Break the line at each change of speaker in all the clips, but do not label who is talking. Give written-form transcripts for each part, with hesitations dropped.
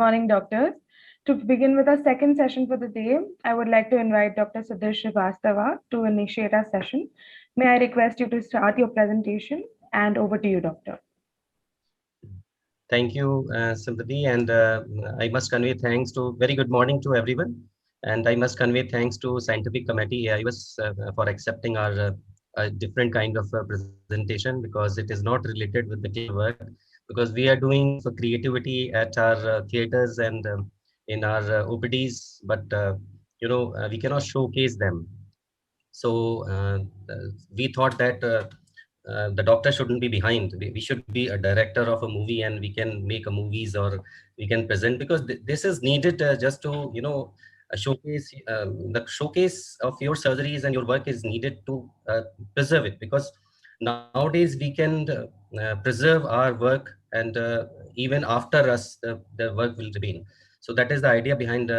Morning, doctors. To begin with our second session for the day, I would like to invite Dr. Sudhir Srivastava to initiate our session. May I request you to start your presentation, and over to you, doctor.
Thank you, Sympathy, and I must convey thanks to very good morning to everyone. And I must convey thanks to Scientific Committee AIOS for accepting our different kind of presentation because it is not related with the clinical work because we are doing for creativity at our theaters and in our OPDs, but we cannot showcase them. So we thought that the doctor shouldn't be behind. We should be a director of a movie and we can make a movies or we can present because this is needed just to showcase the showcase of your surgeries and your work is needed to preserve it because nowadays we can preserve our work and even after us the work will remain. So that is the idea behind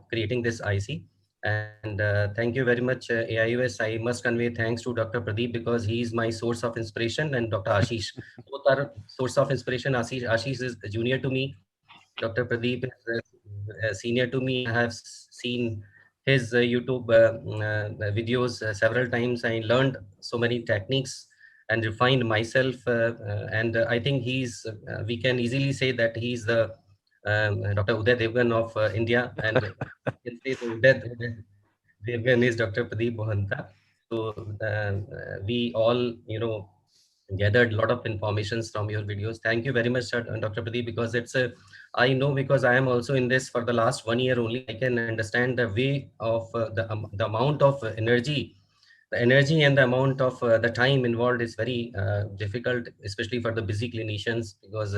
creating this IC. And thank you very much, AIUS. I must convey thanks to Dr. Pradeep because he is my source of inspiration and Dr. Ashish. Both are source of inspiration. Ashish is junior to me. Dr. Pradeep is senior to me. I have seen his YouTube videos several times. I learned so many techniques and refined myself. And I think we can easily say that he's the Dr. Uday Devgan of India. And you can say the Uday Devgan is Dr. Pradeep Mohanta. So we all, gathered a lot of informations from your videos. Thank you very much, Dr. Pradeep, because I know because I am also in this for the last 1 year only, I can understand the way of the amount of the energy and the amount of the time involved is very difficult, especially for the busy clinicians, because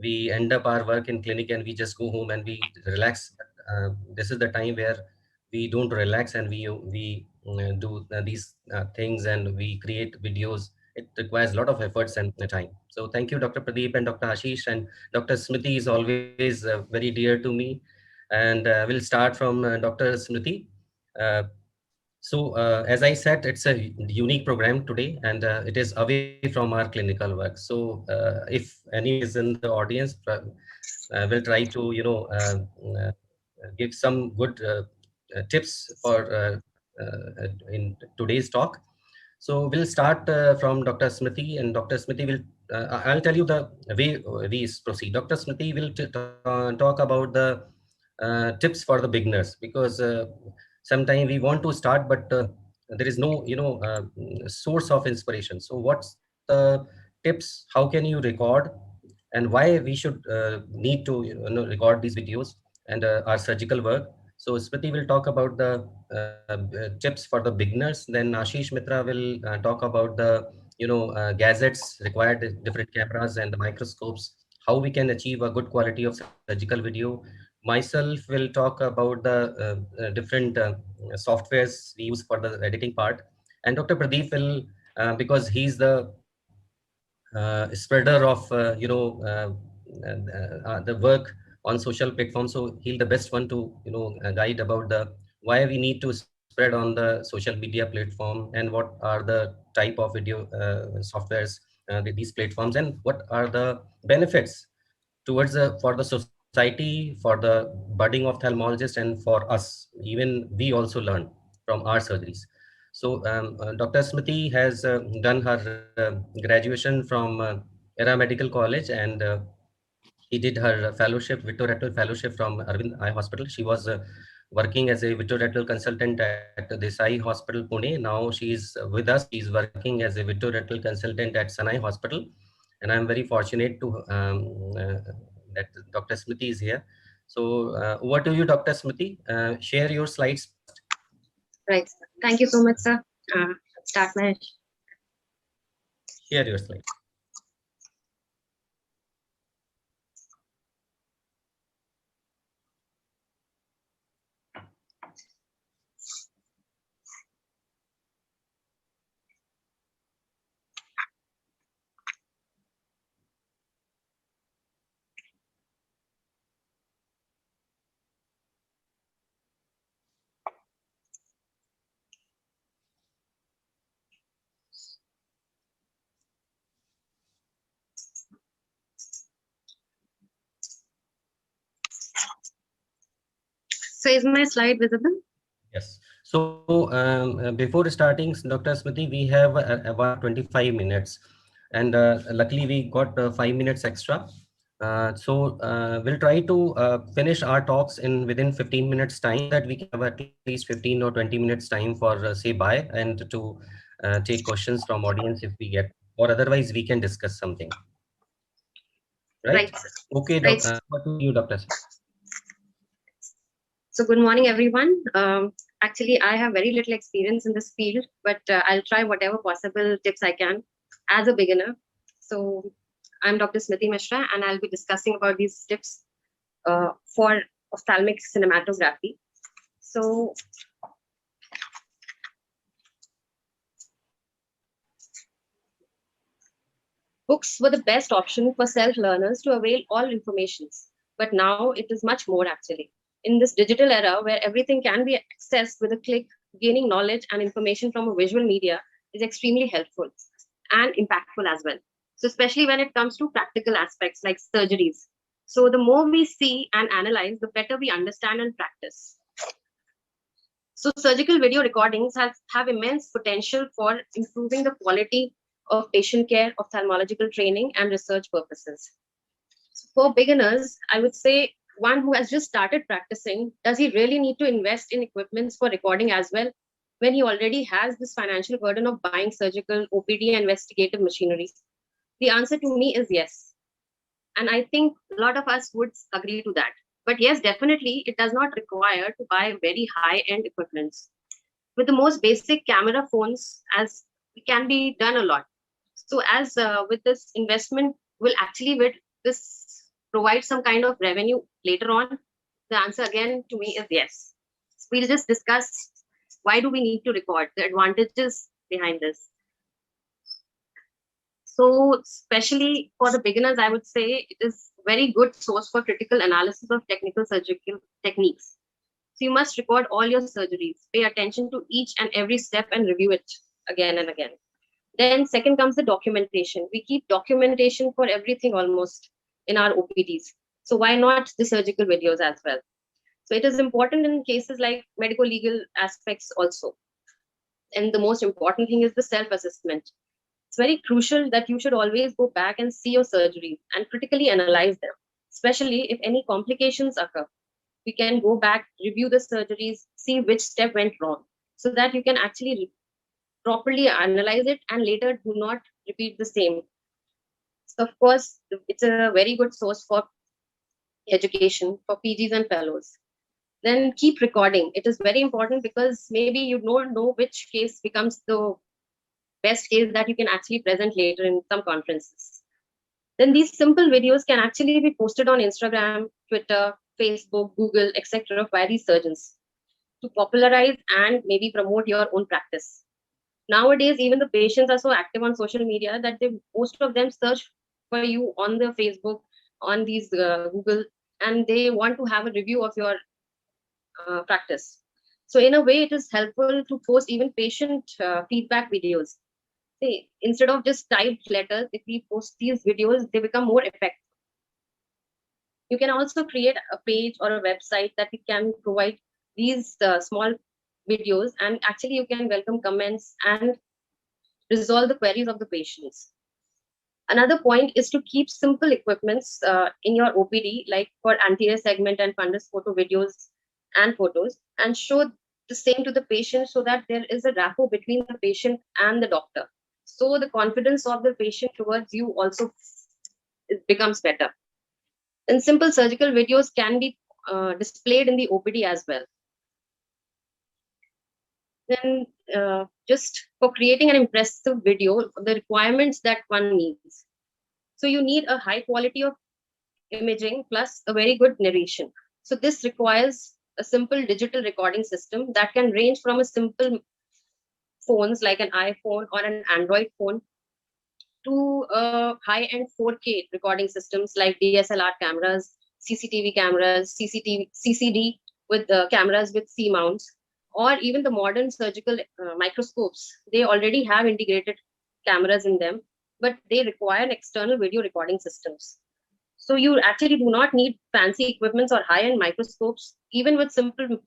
we end up our work in clinic and we just go home and we relax. This is the time where we don't relax and we do these things and we create videos. It requires a lot of efforts and time. So thank you, Dr. Pradeep and Dr. Ashish, and Dr. Smriti is always very dear to me. And we'll start from Dr. Smriti. Uh, as I said, it's a unique program today, and it is away from our clinical work. So, if anyone is in the audience, we'll try to, give some good tips for in today's talk. So we'll start from Dr. Smriti, and Dr. Smriti will. I'll tell you the way we proceed. Dr. Smriti will talk about the tips for the beginners because sometimes we want to start, but there is no source of inspiration. So what's the tips? How can you record, and why we should need to record these videos and our surgical work. So Smriti will talk about the tips for the beginners. Then Ashish Mitra will talk about the gadgets required, different cameras and the microscopes, how we can achieve a good quality of surgical video. Myself will talk about the different softwares we use for the editing part, and Dr. Pradeep will because he's the spreader of the work on social platforms, so he'll the best one to guide about the why we need to spread on the social media platform and what are the type of video softwares these platforms, and what are the benefits towards for the society, for the budding ophthalmologist, and for us. Even we also learn from our surgeries. So Dr. Smriti has done her graduation from Era Medical College, and she did her fellowship, vitreoretinal fellowship from Arvind Eye Hospital. She was working as a vitreoretinal consultant at Desai Hospital, Pune. Now she's with us. She's working as a vitreoretinal consultant at Sanai Hospital, and I'm very fortunate to that Dr. Smriti is here. So over to you, Dr. Smriti. Share your slides.
Right. Thank you so much, sir. Start my.
Share your slide.
So is my slide visible?
Yes. So before starting, Dr. Smriti, we have about 25 minutes, and luckily we got 5 minutes extra. So we'll try to finish our talks in within 15 minutes time, that we can have at least 15 or 20 minutes time for say bye and to take questions from audience if we get, or otherwise we can discuss something. Right?
Right, sir.
Okay,
Right.
what to you, Dr.
So good morning, everyone. Actually, I have very little experience in this field, but I'll try whatever possible tips I can as a beginner. So I'm Dr. Smriti Mishra, and I'll be discussing about these tips for ophthalmic cinematography. So books were the best option for self-learners to avail all informations, but now it is much more actually. In this digital era where everything can be accessed with a click, gaining knowledge and information from a visual media is extremely helpful and impactful as well. So especially when it comes to practical aspects like surgeries. So the more we see and analyze, the better we understand and practice. So surgical video recordings have immense potential for improving the quality of patient care, ophthalmological training, and research purposes. For beginners, I would say one who has just started practicing, does he really need to invest in equipments for recording as well when he already has this financial burden of buying surgical, OPD, and investigative machinery? The answer to me is yes. And I think a lot of us would agree to that. But yes, definitely, it does not require to buy very high-end equipments. With the most basic camera phones, as it can be done a lot. So as with this investment, will actually with this provide some kind of revenue later on? The answer again to me is yes. So we'll just discuss why do we need to record, the advantages behind this. So especially for the beginners, I would say it is very good source for critical analysis of technical surgical techniques. So you must record all your surgeries, pay attention to each and every step and review it again and again. Then second comes the documentation. We keep documentation for everything almost in our OPDs. So why not the surgical videos as well? So it is important in cases like medical legal aspects also. And the most important thing is the self-assessment. It's very crucial that you should always go back and see your surgeries and critically analyze them, especially if any complications occur. We can go back, review the surgeries, see which step went wrong, so that you can actually properly analyze it and later do not repeat the same. So of course, it's a very good source for education for PGs and fellows. Then keep recording. It is very important because maybe you don't know which case becomes the best case that you can actually present later in some conferences. Then these simple videos can actually be posted on Instagram, Twitter, Facebook, Google, etc. by these surgeons to popularize and maybe promote your own practice. Nowadays, even the patients are so active on social media that most of them search for you on the Facebook, on these Google, and they want to have a review of your practice. So in a way, it is helpful to post even patient feedback videos. See, instead of just typed letters, if we post these videos, they become more effective. You can also create a page or a website that we can provide these small videos, and actually you can welcome comments and resolve the queries of the patients. Another point is to keep simple equipments in your OPD, like for anterior segment and fundus photo videos and photos, and show the same to the patient so that there is a rapport between the patient and the doctor. So the confidence of the patient towards you also becomes better. And simple surgical videos can be displayed in the OPD as well. Then just for creating an impressive video, the requirements that one needs. So you need a high quality of imaging plus a very good narration. So this requires a simple digital recording system that can range from a simple phones like an iPhone or an Android phone to high-end 4K recording systems like DSLR cameras, CCTV cameras, CCD with cameras with C mounts, or even the modern surgical microscopes. They already have integrated cameras in them, but they require external video recording systems. So you actually do not need fancy equipments or high-end microscopes. Even with simple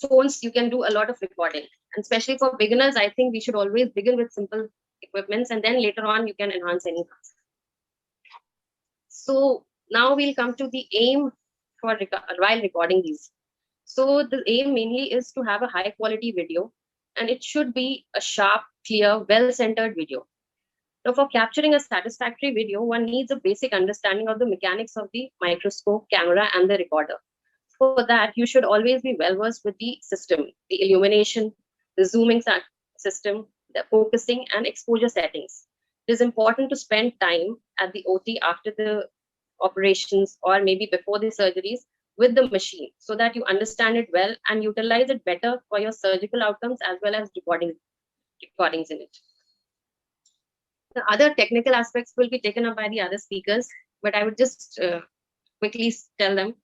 phones, you can do a lot of recording. And especially for beginners, I think we should always begin with simple equipments, and then later on you can enhance any task. So now we'll come to the aim for while recording these. So the aim mainly is to have a high quality video, and it should be a sharp, clear, well-centered video. Now, for capturing a satisfactory video, one needs a basic understanding of the mechanics of the microscope, camera, and the recorder. For that, you should always be well versed with the system, the illumination, the zooming system, the focusing, and exposure settings. It is important to spend time at the OT after the operations or maybe before the surgeries with the machine so that you understand it well and utilize it better for your surgical outcomes as well as recordings in it. The other technical aspects will be taken up by the other speakers, but I would just quickly tell them,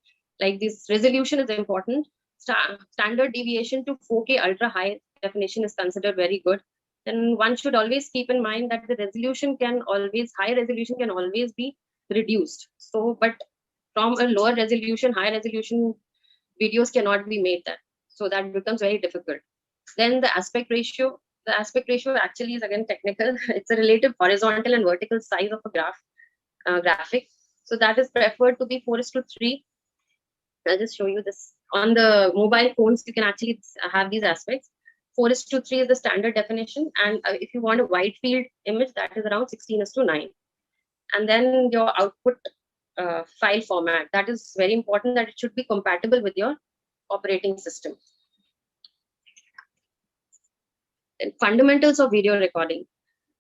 like, this resolution is important. Standard deviation to 4K ultra high definition is considered very good. Then one should always keep in mind that the resolution high resolution can always be reduced. So, but from a lower resolution, high resolution videos cannot be made that. So that becomes very difficult. Then the aspect ratio actually is again technical. It's a relative horizontal and vertical size of a graphic. So that is preferred to be 4:3. I'll just show you this. On the mobile phones, you can actually have these aspects. 4:3 is the standard definition. And if you want a wide field image, that is around 16:9. And then your output file format, that is very important, that it should be compatible with your operating system. And fundamentals of video recording.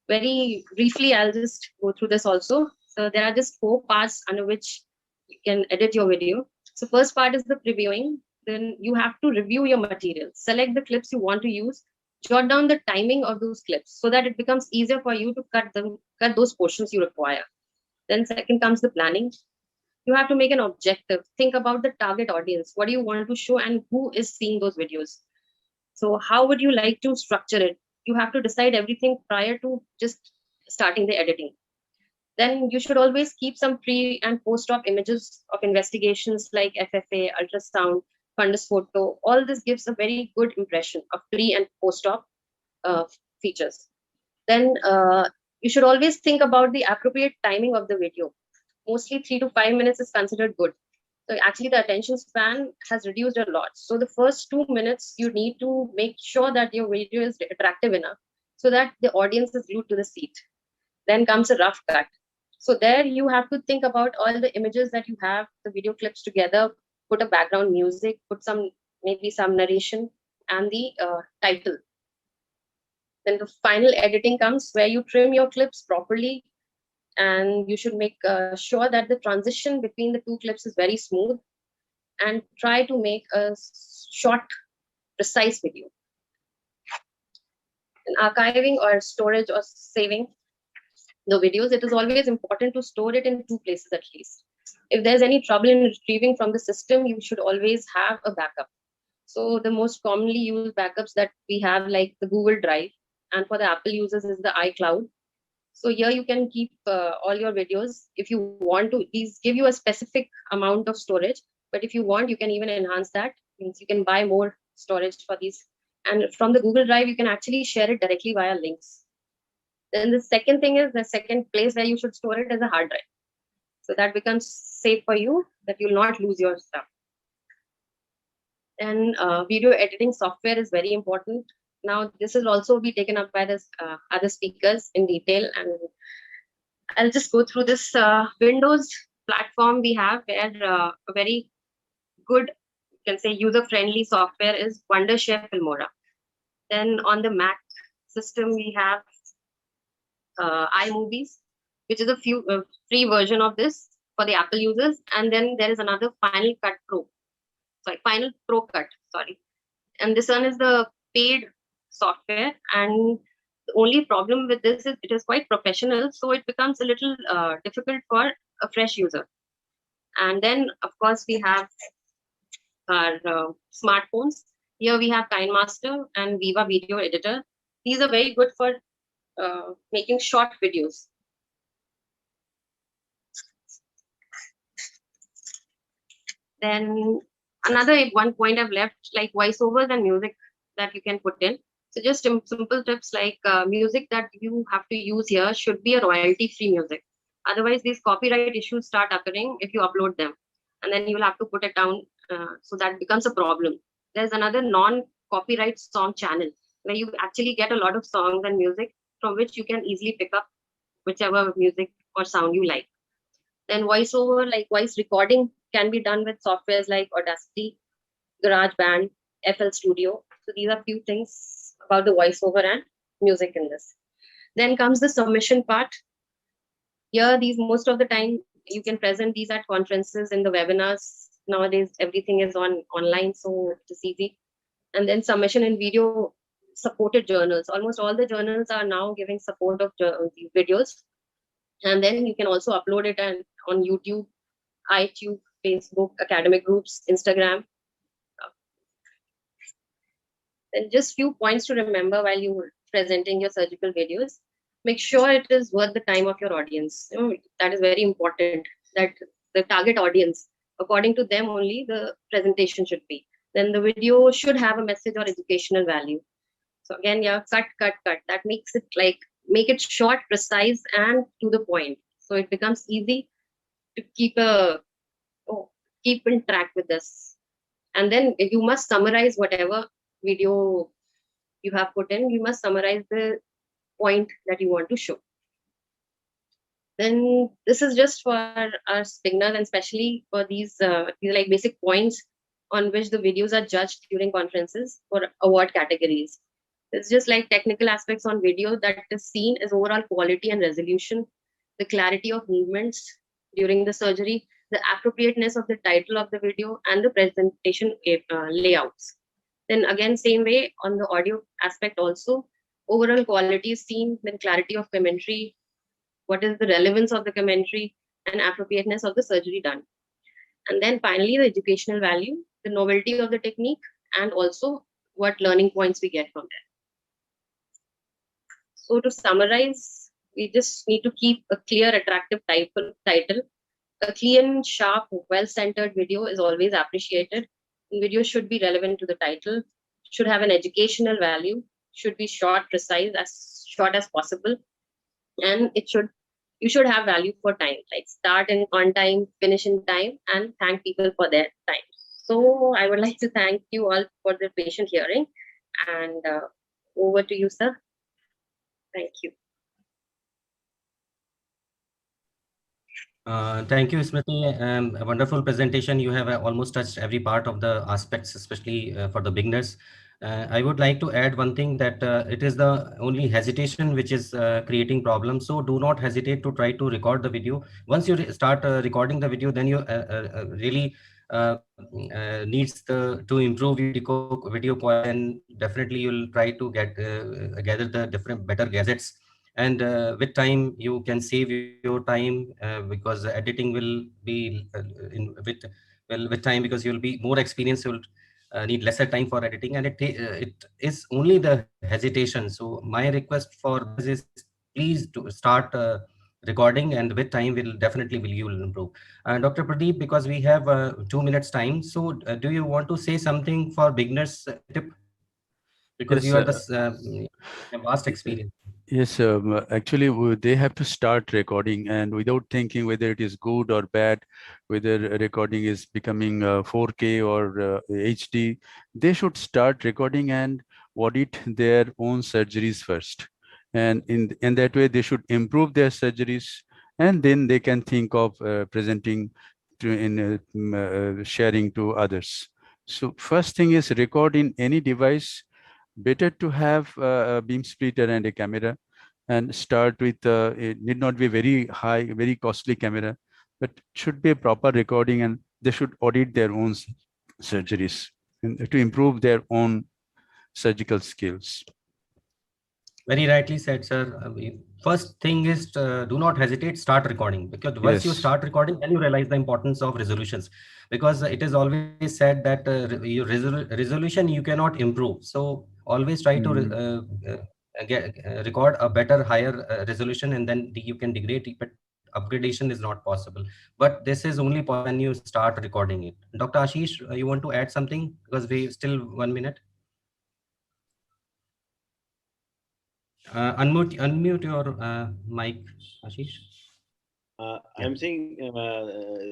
Very briefly, I'll just go through this also. So there are just 4 parts under which you can edit your video. So first part is the previewing. Then you have to review your material. Select the clips you want to use. Jot down the timing of those clips so that it becomes easier for you to cut those portions you require. Then second comes the planning. You have to make an objective. Think about the target audience. What do you want to show and who is seeing those videos? So how would you like to structure it? You have to decide everything prior to just starting the editing. Then you should always keep some pre and post-op images of investigations like FFA, ultrasound, fundus photo. All this gives a very good impression of pre and post-op features. Then you should always think about the appropriate timing of the video. Mostly 3 to 5 minutes is considered good. So actually the attention span has reduced a lot. So the first 2 minutes, you need to make sure that your video is attractive enough so that the audience is glued to the seat. Then comes a rough cut. So there you have to think about all the images that you have, the video clips together, put a background music, put maybe some narration and the title. Then the final editing comes where you trim your clips properly, and you should make sure that the transition between the 2 clips is very smooth, and try to make a short, precise video. In archiving or storage or saving the videos, it is always important to store it in 2 places at least. If there's any trouble in retrieving from the system, you should always have a backup. So the most commonly used backups that we have, like the Google Drive, and for the Apple users is the iCloud. So here you can keep all your videos. If you want to, these give you a specific amount of storage, but if you want, you can even enhance that. Means you can buy more storage for these. And from the Google Drive, you can actually share it directly via links. Then the second thing is, the second place where you should store it is a hard drive. So that becomes safe for you, that you'll not lose your stuff. And video editing software is very important. Now, this will also be taken up by the other speakers in detail, and I'll just go through this Windows platform we have, where a very good, you can say, user-friendly software is Wondershare Filmora. Then on the Mac system, we have iMovies, which is a free version of this for the Apple users. And then there is another Final Pro Cut. And this one is the paid software, and the only problem with this is it is quite professional, so it becomes a little difficult for a fresh user. And then of course we have our smartphones. Here we have KineMaster and Viva Video Editor. These are very good for making short videos. Then another one point I've left, like voiceovers and music that you can put in. So just simple tips like music that you have to use here should be a royalty-free music. Otherwise, these copyright issues start occurring if you upload them, and then you will have to put it down. So that becomes a problem. There's another non-copyright song channel where you actually get a lot of songs and music from which you can easily pick up whichever music or sound you like. Then voiceover, like voice recording, can be done with softwares like Audacity, GarageBand, FL Studio. So these are few things about the voiceover and music in this. Then comes the submission part. Here, these most of the time you can present these at conferences in the webinars. Nowadays, everything is online, so it's easy. And then submission in video supported journals. Almost all the journals are now giving support of these videos. And then you can also upload it on YouTube, iTunes, Facebook, academic groups, Instagram. And just few points to remember while you're presenting your surgical videos. Make sure it is worth the time of your audience. That is very important, that the target audience, according to them only, the presentation should be. Then the video should have a message or educational value. So again, yeah, cut. That makes it make it short, precise, and to the point. So it becomes easy to keep in track with this. And then you must summarize whatever video you have put in. You must summarize the point that you want to show. Then this is just for us beginners, and especially for these like basic points on which the videos are judged during conferences for award categories. It's just like technical aspects on video that is seen as overall quality and resolution, the clarity of movements during the surgery, the appropriateness of the title of the video, and the presentation layouts. Then again, same way on the audio aspect also, overall quality is seen, then clarity of commentary, what is the relevance of the commentary, and appropriateness of the surgery done. And then finally, the educational value, the novelty of the technique, and also what learning points we get from there. So to summarize, we just need to keep a clear, attractive title. A clean, sharp, well-centered video is always appreciated. The video should be relevant to the title, should have an educational value, should be short, precise, as short as possible, and you should have value for time, like start on time, finish in time, and thank people for their time. So I would like to thank you all for the patient hearing, and over to you, sir. Thank you.
Thank you, Smriti. A wonderful presentation. You have almost touched every part of the aspects, especially for the beginners. I would like to add one thing, that it is the only hesitation which is creating problems. So do not hesitate to try to record the video. Once you start recording the video, then you really needs to improve your video quality, and definitely you'll try to gather the different better gadgets. And with time you can save your time, because editing will be with time, because you'll be more experienced, you'll need lesser time for editing, and it is only the hesitation. So my request for this is, please to start recording, and with time you will improve. Dr. Pradeep, because we have 2 minutes time, so do you want to say something for beginners tip? Because
Yes,
you are vast experience.
Yes, actually, they have to start recording, and without thinking whether it is good or bad, whether a recording is becoming 4K or HD, they should start recording and audit their own surgeries first. And in that way, they should improve their surgeries, and then they can think of presenting sharing to others. So first thing is, record in any device. Better to have a beam splitter and a camera, and start with it need not be very high, very costly camera, but should be a proper recording, and they should audit their own surgeries and to improve their own surgical skills.
Very rightly said, sir. First thing is, do not hesitate, start recording, because once you start recording, then you realize the importance of resolutions, because it is always said that your resolution you cannot improve. So always try to record a better, higher resolution, and then you can degrade it upgradation is not possible. But this is only possible when you start recording it. Dr. Ashish, you want to add something? Because we still 1 minute. Unmute your mic, Ashish.
I'm saying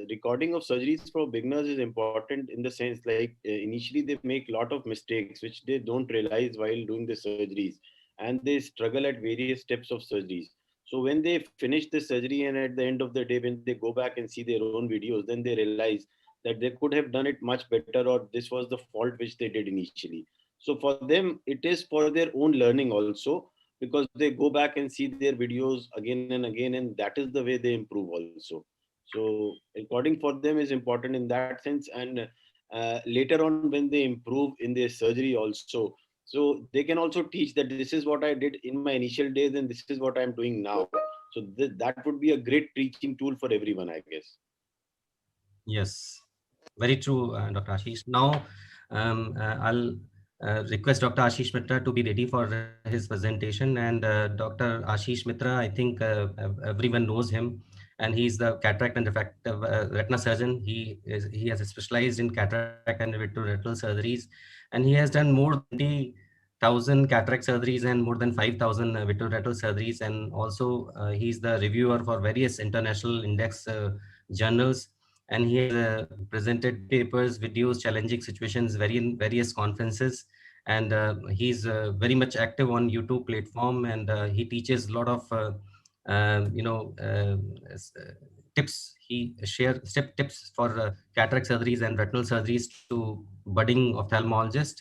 recording of surgeries for beginners is important in the sense like initially they make a lot of mistakes which they don't realize while doing the surgeries, and they struggle at various steps of surgeries. So when they finish the surgery and at the end of the day when they go back and see their own videos, then they realize that they could have done it much better, or this was the fault which they did initially. So for them it is for their own learning also, because they go back and see their videos again and again, and that is the way they improve also. So recording for them is important in that sense. And later on when they improve in their surgery also, so they can also teach that this is what I did in my initial days and this is what I'm doing now. So that would be a great teaching tool for everyone, I guess.
Yes, very true, Dr. Ashish. Now, I'll request Dr. Ashish Mitra to be ready for his presentation. And Dr. Ashish Mitra, I think everyone knows him, and he's the cataract and refractive retina surgeon. He has specialized in cataract and vitreoretinal surgeries, and he has done more than 20,000 cataract surgeries and more than 5,000 vitreoretinal surgeries. And also, he's the reviewer for various international index journals, and he has presented papers, videos, challenging situations, various conferences, and he's very much active on YouTube platform, and he teaches a lot of tips. He shares tips for cataract surgeries and retinal surgeries to budding ophthalmologists,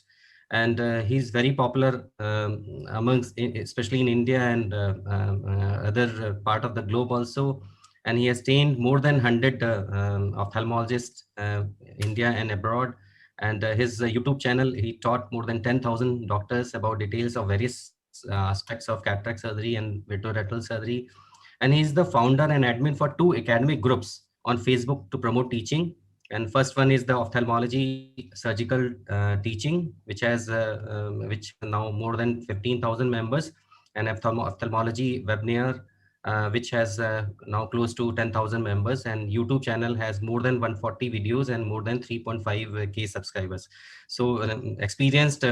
and he's very popular amongst, especially in India and other part of the globe also. And he has trained more than 100 ophthalmologists, India and abroad. And his YouTube channel, he taught more than 10,000 doctors about details of various aspects of cataract surgery and vitreoretinal surgery. And he's the founder and admin for 2 academic groups on Facebook to promote teaching. And first one is the ophthalmology surgical teaching, which now more than 15,000 members, and ophthalmology webinar, which has now close to 10,000 members, and YouTube channel has more than 140 videos and more than 3.5K subscribers. So experienced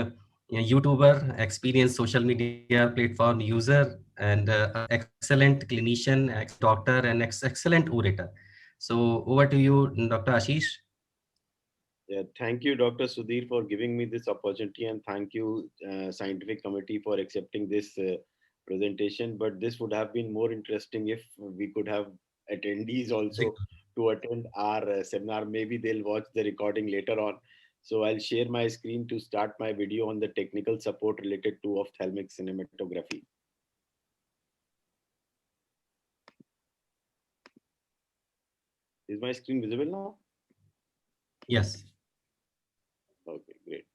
YouTuber, experienced social media platform user, and excellent clinician, ex-doctor, and excellent orator. So over to you, Dr. Ashish.
Yeah, thank you, Dr. Sudhir, for giving me this opportunity, and thank you, scientific committee, for accepting this presentation. But this would have been more interesting if we could have attendees also to attend our seminar. Maybe they'll watch the recording later on. So I'll share my screen to start my video on the technical support related to ophthalmic cinematography. Is my screen visible now?
Yes.
Okay, great.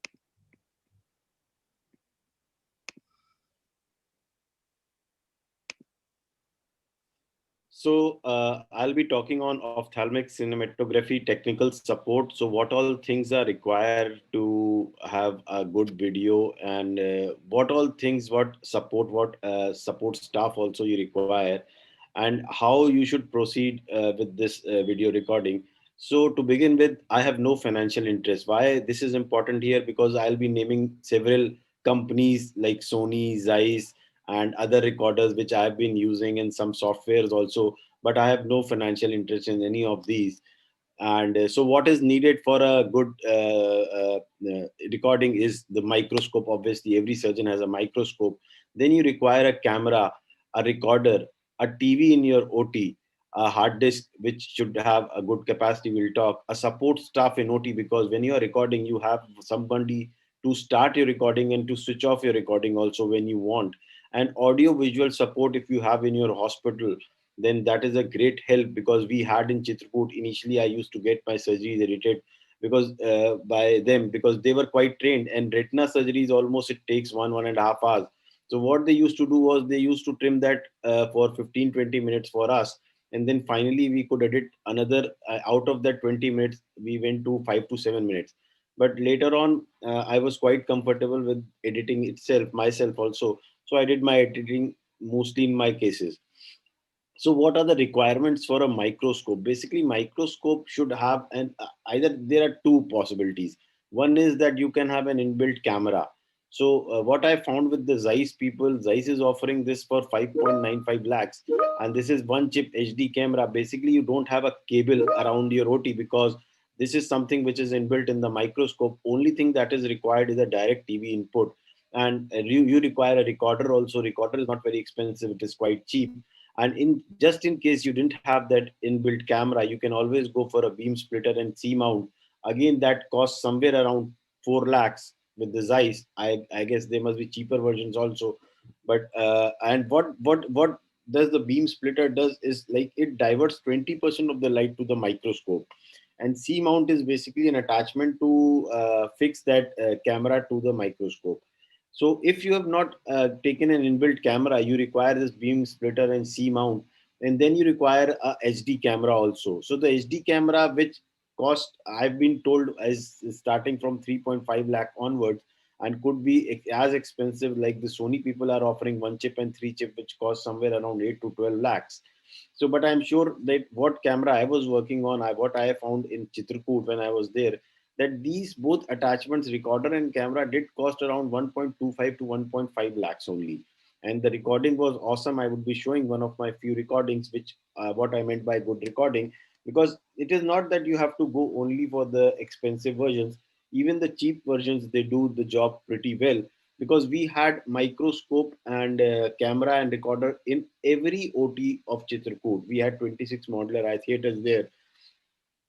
So I'll be talking on ophthalmic cinematography technical support. So what all things are required to have a good video, and what all things, what support staff also you require, and how you should proceed with this video recording. So to begin with, I have no financial interest. Why this is important here? Because I'll be naming several companies like Sony, Zeiss, and other recorders which I have been using, and some softwares also, but I have no financial interest in any of these. And so what is needed for a good recording is the microscope. Obviously, every surgeon has a microscope. Then you require a camera, a recorder, a TV in your OT, a hard disk which should have a good capacity, we'll talk, a support staff in OT, because when you are recording, you have somebody to start your recording and to switch off your recording also when you want. And audio visual support, if you have in your hospital, then that is a great help, because we had in Chitrakoot, initially I used to get my surgeries edited because by them, because they were quite trained, and retina surgeries almost it takes 1.5 hours. So what they used to do was they used to trim that for 15-20 minutes for us, and then finally we could edit another out of that 20 minutes we went to 5 to 7 minutes. But later on I was quite comfortable with editing itself myself also, so I did my editing mostly in my cases. So what are the requirements for a microscope? Basically, microscope should have an either there are two possibilities. One is that you can have an inbuilt camera. So what I found with the Zeiss people, Zeiss is offering this for 5.95 lakhs, and this is one chip HD camera. Basically, you don't have a cable around your OT because this is something which is inbuilt in the microscope. Only thing that is required is a direct TV input, and you require a recorder also. Recorder is not very expensive; it is quite cheap. And in just in case you didn't have that inbuilt camera, you can always go for a beam splitter and C mount. Again, that costs somewhere around 4 lakhs with the Zeiss. I guess there must be cheaper versions also. But and what does the beam splitter does is like it diverts 20% of the light to the microscope. And C mount is basically an attachment to fix that camera to the microscope. So if you have not taken an inbuilt camera, you require this beam splitter and C mount, and then you require a HD camera also. So the HD camera, which cost I've been told is starting from 3.5 lakh onwards, and could be as expensive like the Sony people are offering one chip and three chip, which cost somewhere around 8 to 12 lakhs. So, but I'm sure that what camera I was working on, what I found in Chitrakoot when I was there, that these both attachments, recorder and camera, did cost around 1.25 to 1.5 lakhs only. And the recording was awesome. I would be showing one of my few recordings, which what I meant by good recording, because it is not that you have to go only for the expensive versions. Even the cheap versions, they do the job pretty well, because we had microscope and camera and recorder in every OT of Chitrakoot. We had 26 modular eye theaters there.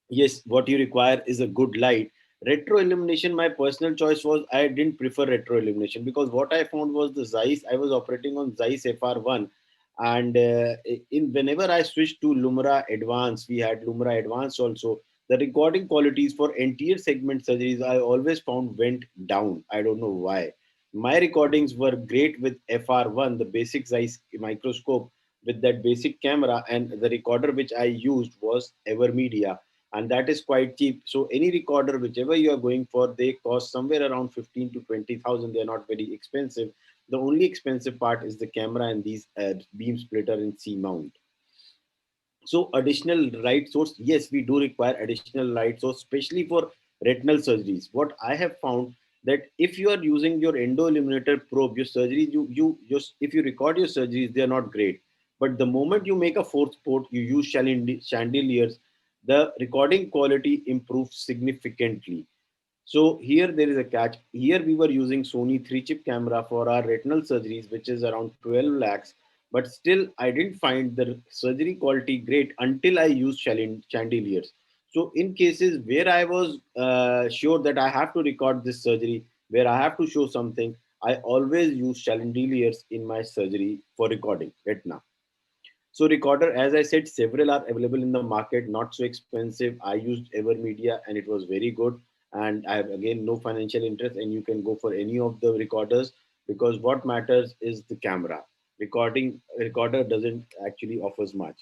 Yes, what you require is a good light. Retro illumination, my personal choice was I didn't prefer retro illumination, because what I found was the Zeiss. I was operating on Zeiss FR1, and in whenever I switched to Lumira Advanced, we had Lumira Advanced also. The recording qualities for anterior segment surgeries I always found went down. I don't know why. My recordings were great with FR1, the basic Zeiss microscope with that basic camera, and the recorder which I used was Evermedia, and that is quite cheap. So any recorder, whichever you are going for, they cost somewhere around 15 to 20,000. They're not very expensive. The only expensive part is the camera and these beam splitter and C mount. So additional light source, yes, we do require additional light source, especially for retinal surgeries. What I have found that if you are using your endo illuminator probe, your surgeries, if you record your surgeries, they are not great. But the moment you make a fourth port, you use chandeliers, the recording quality improves significantly. So here there is a catch. Here we were using Sony 3-chip camera for our retinal surgeries, which is around 12 lakhs. But still, I didn't find the surgery quality great until I used chandeliers. So in cases where I was sure that I have to record this surgery, where I have to show something, I always use chandeliers in my surgery for recording retina. So recorder, as I said, several are available in the market, not so expensive. I used Evermedia and it was very good. And I have again no financial interest, and you can go for any of the recorders, because what matters is the camera. Recorder doesn't actually offers much.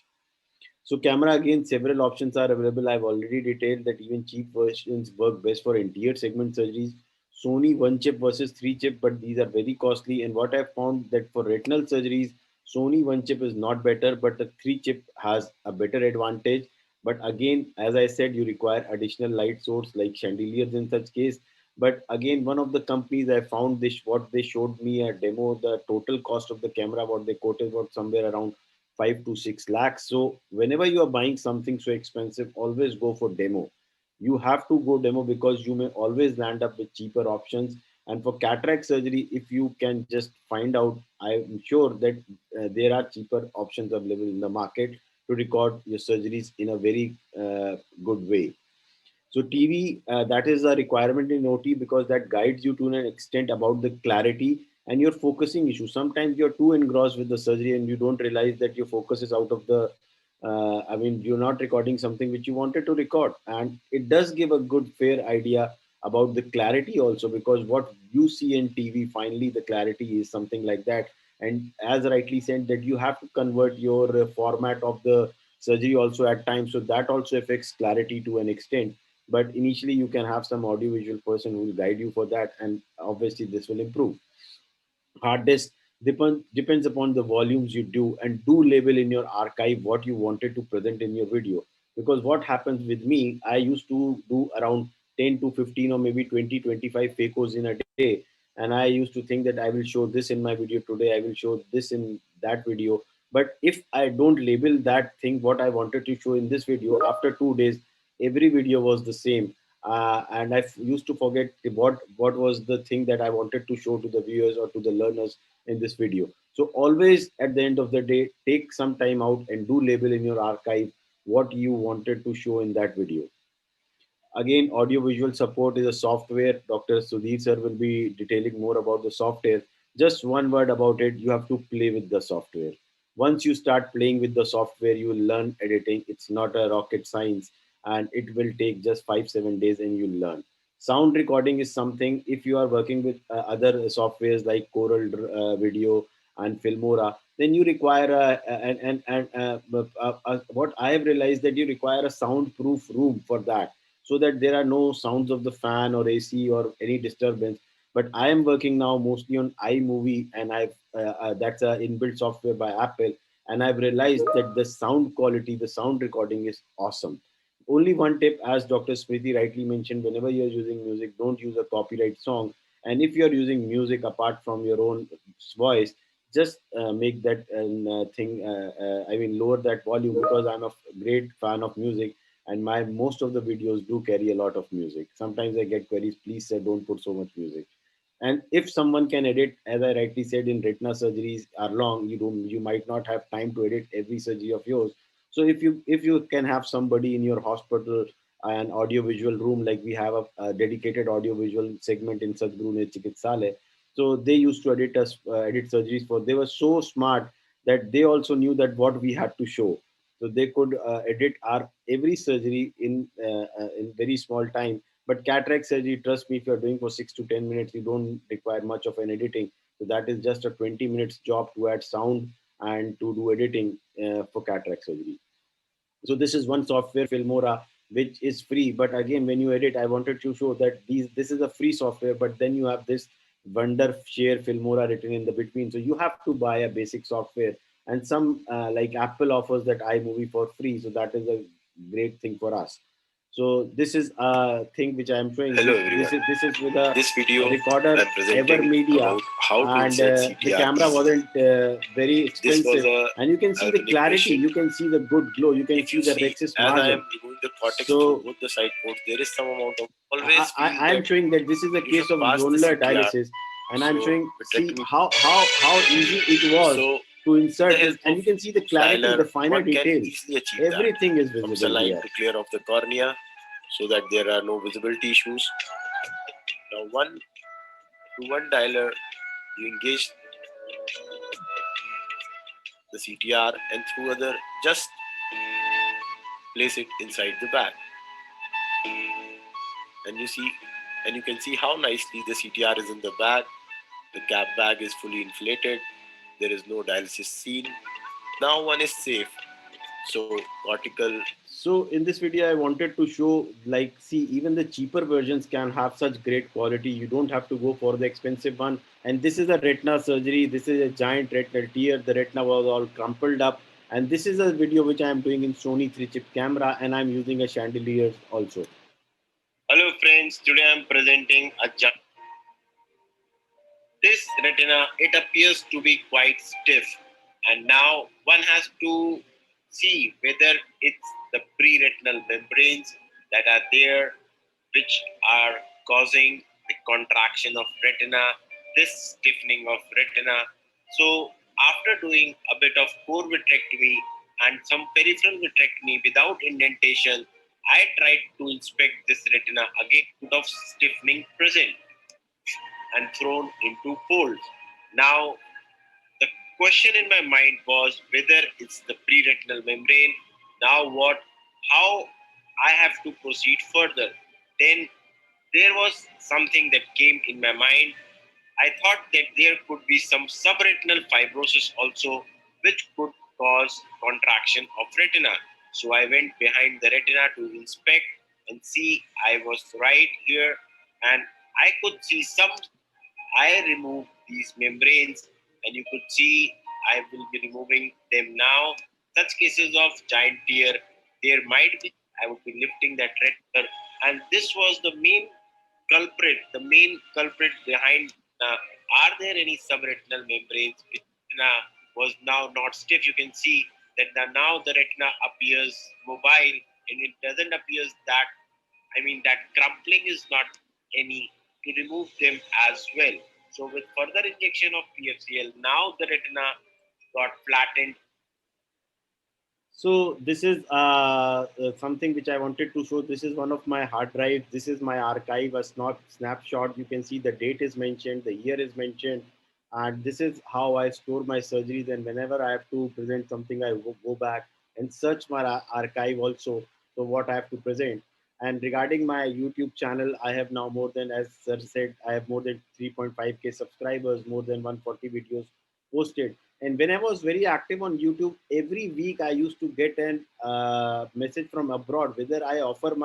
So camera, again, several options are available. I've already detailed that even cheap versions work best for anterior segment surgeries. Sony one chip versus three chip, but these are very costly. And what I've found that for retinal surgeries, Sony one chip is not better, but the three chip has a better advantage. But again, as I said, you require additional light source like chandeliers in such case. But again, one of the companies I found this, what they showed me a demo, the total cost of the camera, what they quoted was somewhere around 5 to 6 lakhs. So whenever you are buying something so expensive, always go for demo. You have to go demo, because you may always land up with cheaper options. And for cataract surgery, if you can just find out, I'm sure that there are cheaper options available in the market to record your surgeries in a very good way. So TV, that is a requirement in OT, because that guides you to an extent about the clarity and your focusing issue. Sometimes you're too engrossed with the surgery and you don't realize that your focus is out of the, you're not recording something which you wanted to record. And it does give a good, fair idea about the clarity also, because what you see in TV, finally, the clarity is something like that. And as rightly said, that you have to convert your format of the surgery also at times. So that also affects clarity to an extent, but initially you can have some audio visual person who will guide you for that, and obviously this will improve. Hard disk, Depends upon the volumes you do, and do label in your archive what you wanted to present in your video. Because what happens with me, I used to do around 10 to 15 or maybe 20, 25 facos in a day. And I used to think that I will show this in my video today, I will show this in that video. But if I don't label that thing, what I wanted to show in this video, after 2 days, every video was the same. And used to forget what was the thing that I wanted to show to the viewers or to the learners in this video. So always at the end of the day, take some time out and do label in your archive what you wanted to show in that video. Again, audiovisual support is a software. Dr. Sudhir sir will be detailing more about the software. Just one word about it, you have to play with the software. Once you start playing with the software, you will learn editing. It's not a rocket science, and it will take just 5-7 days and you'll learn. Sound recording is something, if you are working with other softwares like Coral Video and Filmora, then you require what I have realized, that you require a soundproof room for that, so that there are no sounds of the fan or AC or any disturbance. But I am working now mostly on iMovie, and that's a inbuilt software by Apple, and I've realized that the sound quality, the sound recording is awesome. Only one tip, as Dr. Smriti rightly mentioned, whenever you're using music, don't use a copyright song. And if you're using music apart from your own voice, just make that thing. I mean, lower that volume, because I'm a great fan of music, and my most of the videos do carry a lot of music. Sometimes I get queries, please sir, don't put so much music. And if someone can edit, as I rightly said, in retina surgeries are long, you might not have time to edit every surgery of yours. So if you can have somebody in your hospital, an audiovisual room, like we have a dedicated audiovisual segment in Sadhguru Ne Chikitsale. So they used to edit surgeries for, they were so smart that they also knew that what we had to show. So they could edit our every surgery in very small time. But cataract surgery, trust me, if you're doing for 6 to 10 minutes, you don't require much of an editing. So that is just a 20 minutes job to add sound and to do editing for cataract surgery. So this is one software, Filmora, which is free. But again, when you edit, I wanted to show that this is a free software, but then you have this Wondershare Filmora written in the between. So you have to buy a basic software, and some like Apple offers that iMovie for free. So that is a great thing for us. So this is a thing which I am showing.
Hello
This is with a
This video
recorder,
I'm presenting
Evermedia,
about how to
and
insert
the
CTR
camera
easily.
wasn't very
This was
expensive,
a
and you can see the
unique
clarity,
question.
you can see the good glow, you can
If
see
you
the
see,
rexis
as I
margin.
am removing the cortex
So
through both the side ports, there is some amount of always feel
I am
that
showing that this is a
you
case
should
of
pass the
zonular
CTR.
dialysis, and I'm
So,
showing, see
vitrectomy.
how easy it was
So,
to insert
the
this,
help
and you
of
can see the clarity,
dialer,
the finer
one can
details.
easily achieve that.
Everything is
From
visible
saline
here.
to clear off the cornea, so that there are no visibility issues. Now, one dialer, you engage the CTR, and through other, just place it inside the bag. And you can see how nicely the CTR is in the bag. The cap bag is fully inflated. There is no dialysis scene. Now one is safe. So cortical.
So in this video, I wanted to show, like, see, even the cheaper versions can have such great quality. You don't have to go for the expensive one. And this is a retina surgery. This is a giant retinal tear. The retina was all crumpled up. And this is a video which I am doing in Sony 3-chip camera, and I'm using a chandelier also.
Hello friends, today I'm presenting this retina. It appears to be quite stiff, and now one has to see whether it's the pre-retinal membranes that are there which are causing the contraction of retina, this stiffening of retina. So after doing a bit of core vitrectomy and some peripheral vitrectomy without indentation, I tried to inspect this retina again of stiffening present and thrown into folds. Now, the question in my mind was whether it's the pre-retinal membrane. Now what? How I have to proceed further? Then there was something that came in my mind. I thought that there could be some subretinal fibrosis also, which could cause contraction of retina. So I went behind the retina to inspect and see I was right here, and I could see some. I removed these membranes and you could see I will be removing them now. Such cases of giant tear, there might be, I would be lifting that retina, and this was the main culprit behind. Are there any subretinal membranes which retina was now not stiff? You can see that now the retina appears mobile, and it doesn't appear that, I mean, that crumpling is not any, to remove them as well. So with further injection of PFCL, now the retina got flattened.
So this is something which I wanted to show. This is one of my hard drives. This is my archive, a snapshot. You can see the date is mentioned, the year is mentioned, and this is how I store my surgeries. And whenever I have to present something, I go back and search my archive also. So what I have to present. And regarding my YouTube channel, I have now more than, as sir said, I have more than 3.5K subscribers, more than 140 videos posted. And when I was very active on YouTube, every week I used to get an message from abroad whether I offer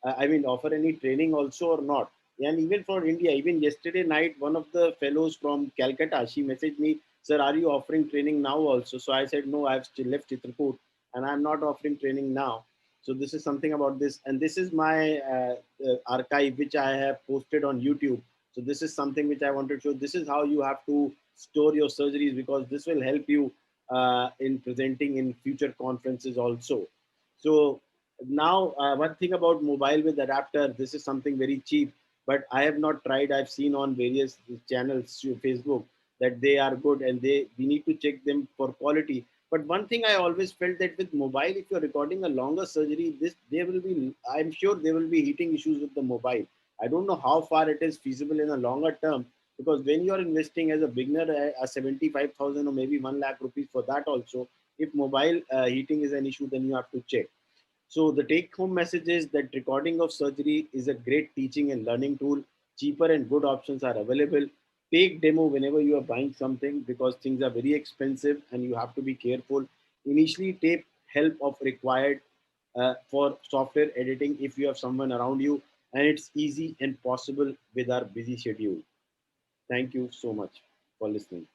offer any training also or not. And even for India, even yesterday night, one of the fellows from Calcutta, she messaged me, "Sir, are you offering training now also?" So I said, "No, I've still left Chitrakoot and I'm not offering training now." So this is something about this, and this is my archive which I have posted on YouTube. So this is something which I want to show. This is how you have to store your surgeries, because this will help you in presenting in future conferences also. So now one thing about mobile with adapter, this is something very cheap, but I have not tried. I've seen on various channels, Facebook, that they are good and we need to check them for quality. But one thing I always felt that with mobile, if you're recording a longer surgery, I'm sure there will be heating issues with the mobile. I don't know how far it is feasible in a longer term, because when you're investing as a beginner a 75,000 or maybe 1 lakh rupees for that also, if mobile heating is an issue, then you have to check. So the take home message is that recording of surgery is a great teaching and learning tool. Cheaper and good options are available. Take demo whenever you are buying something, because things are very expensive and you have to be careful. Initially take help of required for software editing if you have someone around you, and it's easy and possible with our busy schedule. Thank you so much for listening.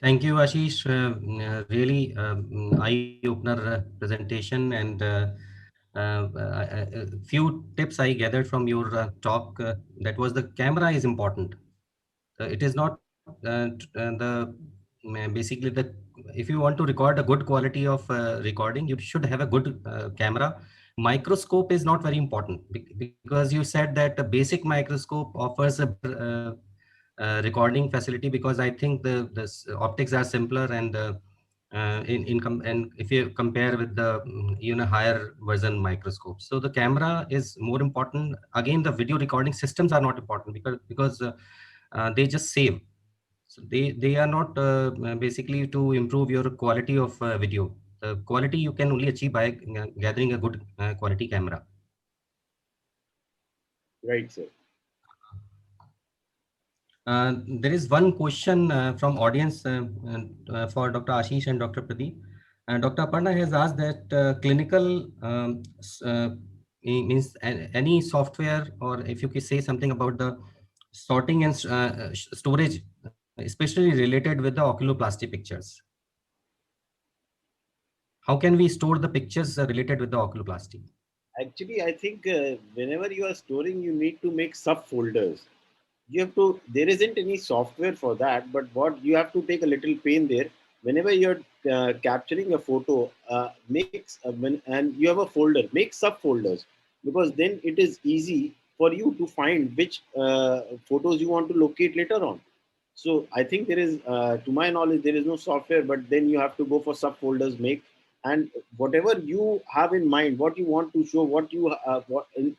Thank you, Ashish. Really eye-opener presentation, and a few tips I gathered from your talk. That was the camera is important. It is not basically the, if you want to record a good quality of recording, you should have a good camera. Microscope is not very important, because you said that the basic microscope offers a recording facility, because I think the optics are simpler, and and if you compare with the higher version microscope, so the camera is more important. Again, the video recording systems are not important, because they just save. So they are not basically to improve your quality of video. The quality you can only achieve by gathering a good quality camera.
Right, sir.
There is one question from audience for Dr. Ashish and Dr. Pradeep. Dr. Aparna has asked that clinical means any software, or if you could say something about the sorting and storage, especially related with the oculoplasty pictures. How can we store the pictures related with the oculoplasty?
Actually, I think whenever you are storing, you need to make subfolders. You have to, there isn't any software for that, but what you have to take a little pain there. Whenever you're capturing a photo, and you have a folder, make subfolders, because then it is easy for you to find which photos you want to locate later on. So I think there is, to my knowledge, there is no software, but then you have to go for subfolders, make, and whatever you have in mind, what you want to show,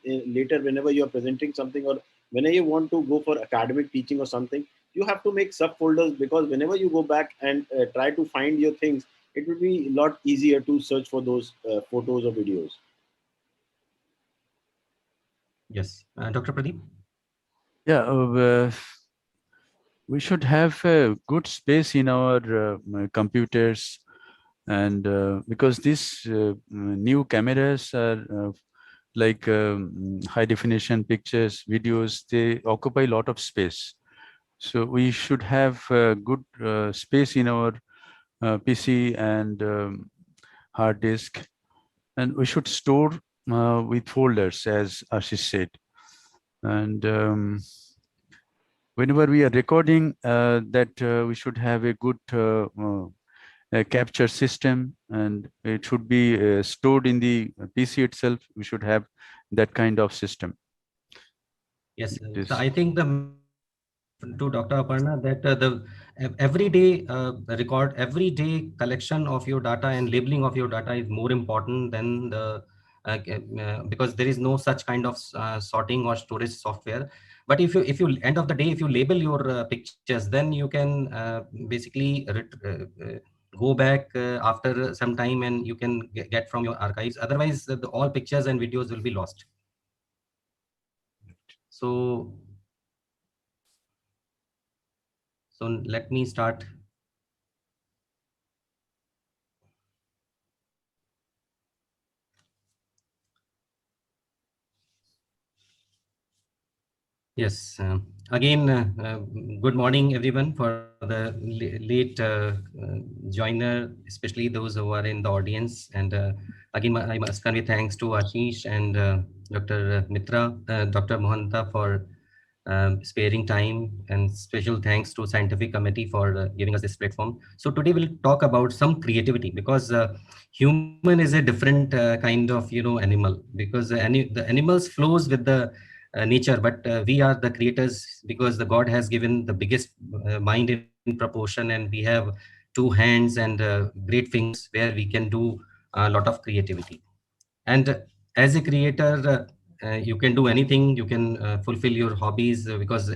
later whenever you are presenting something, or whenever you want to go for academic teaching or something, you have to make subfolders, because whenever you go back and try to find your things, it will be a lot easier to search for those photos or videos.
Yes, Dr. Pradeep.
Yeah, we should have a good space in our computers, and because these new cameras are like high definition pictures, videos, they occupy a lot of space. So we should have good space in our PC and hard disk, and we should store with folders, as Ashish said. And whenever we are recording, that we should have a good capture system, and it should be stored in the PC itself. We should have that kind of system.
Yes,
It
so
is-
I think to Dr. Aparna that every day record, every day collection of your data and labeling of your data is more important than the because there is no such kind of sorting or storage software. But if you end of the day, if you label your pictures, then you can basically go back after some time and you can get from your archives. Otherwise, all pictures and videos will be lost. So let me start. Yes. Again, good morning, everyone, for the late joiner, especially those who are in the audience. And again, I must convey thanks to Ashish and Dr. Mitra, Dr. Mohanta for sparing time, and special thanks to Scientific Committee for giving us this platform. So today we'll talk about some creativity, because human is a different kind of animal, because the animals flows with the nature, but we are the creators, because the God has given the biggest mind in proportion, and we have two hands and great fingers where we can do a lot of creativity. And as a creator, you can do anything. You can fulfill your hobbies, because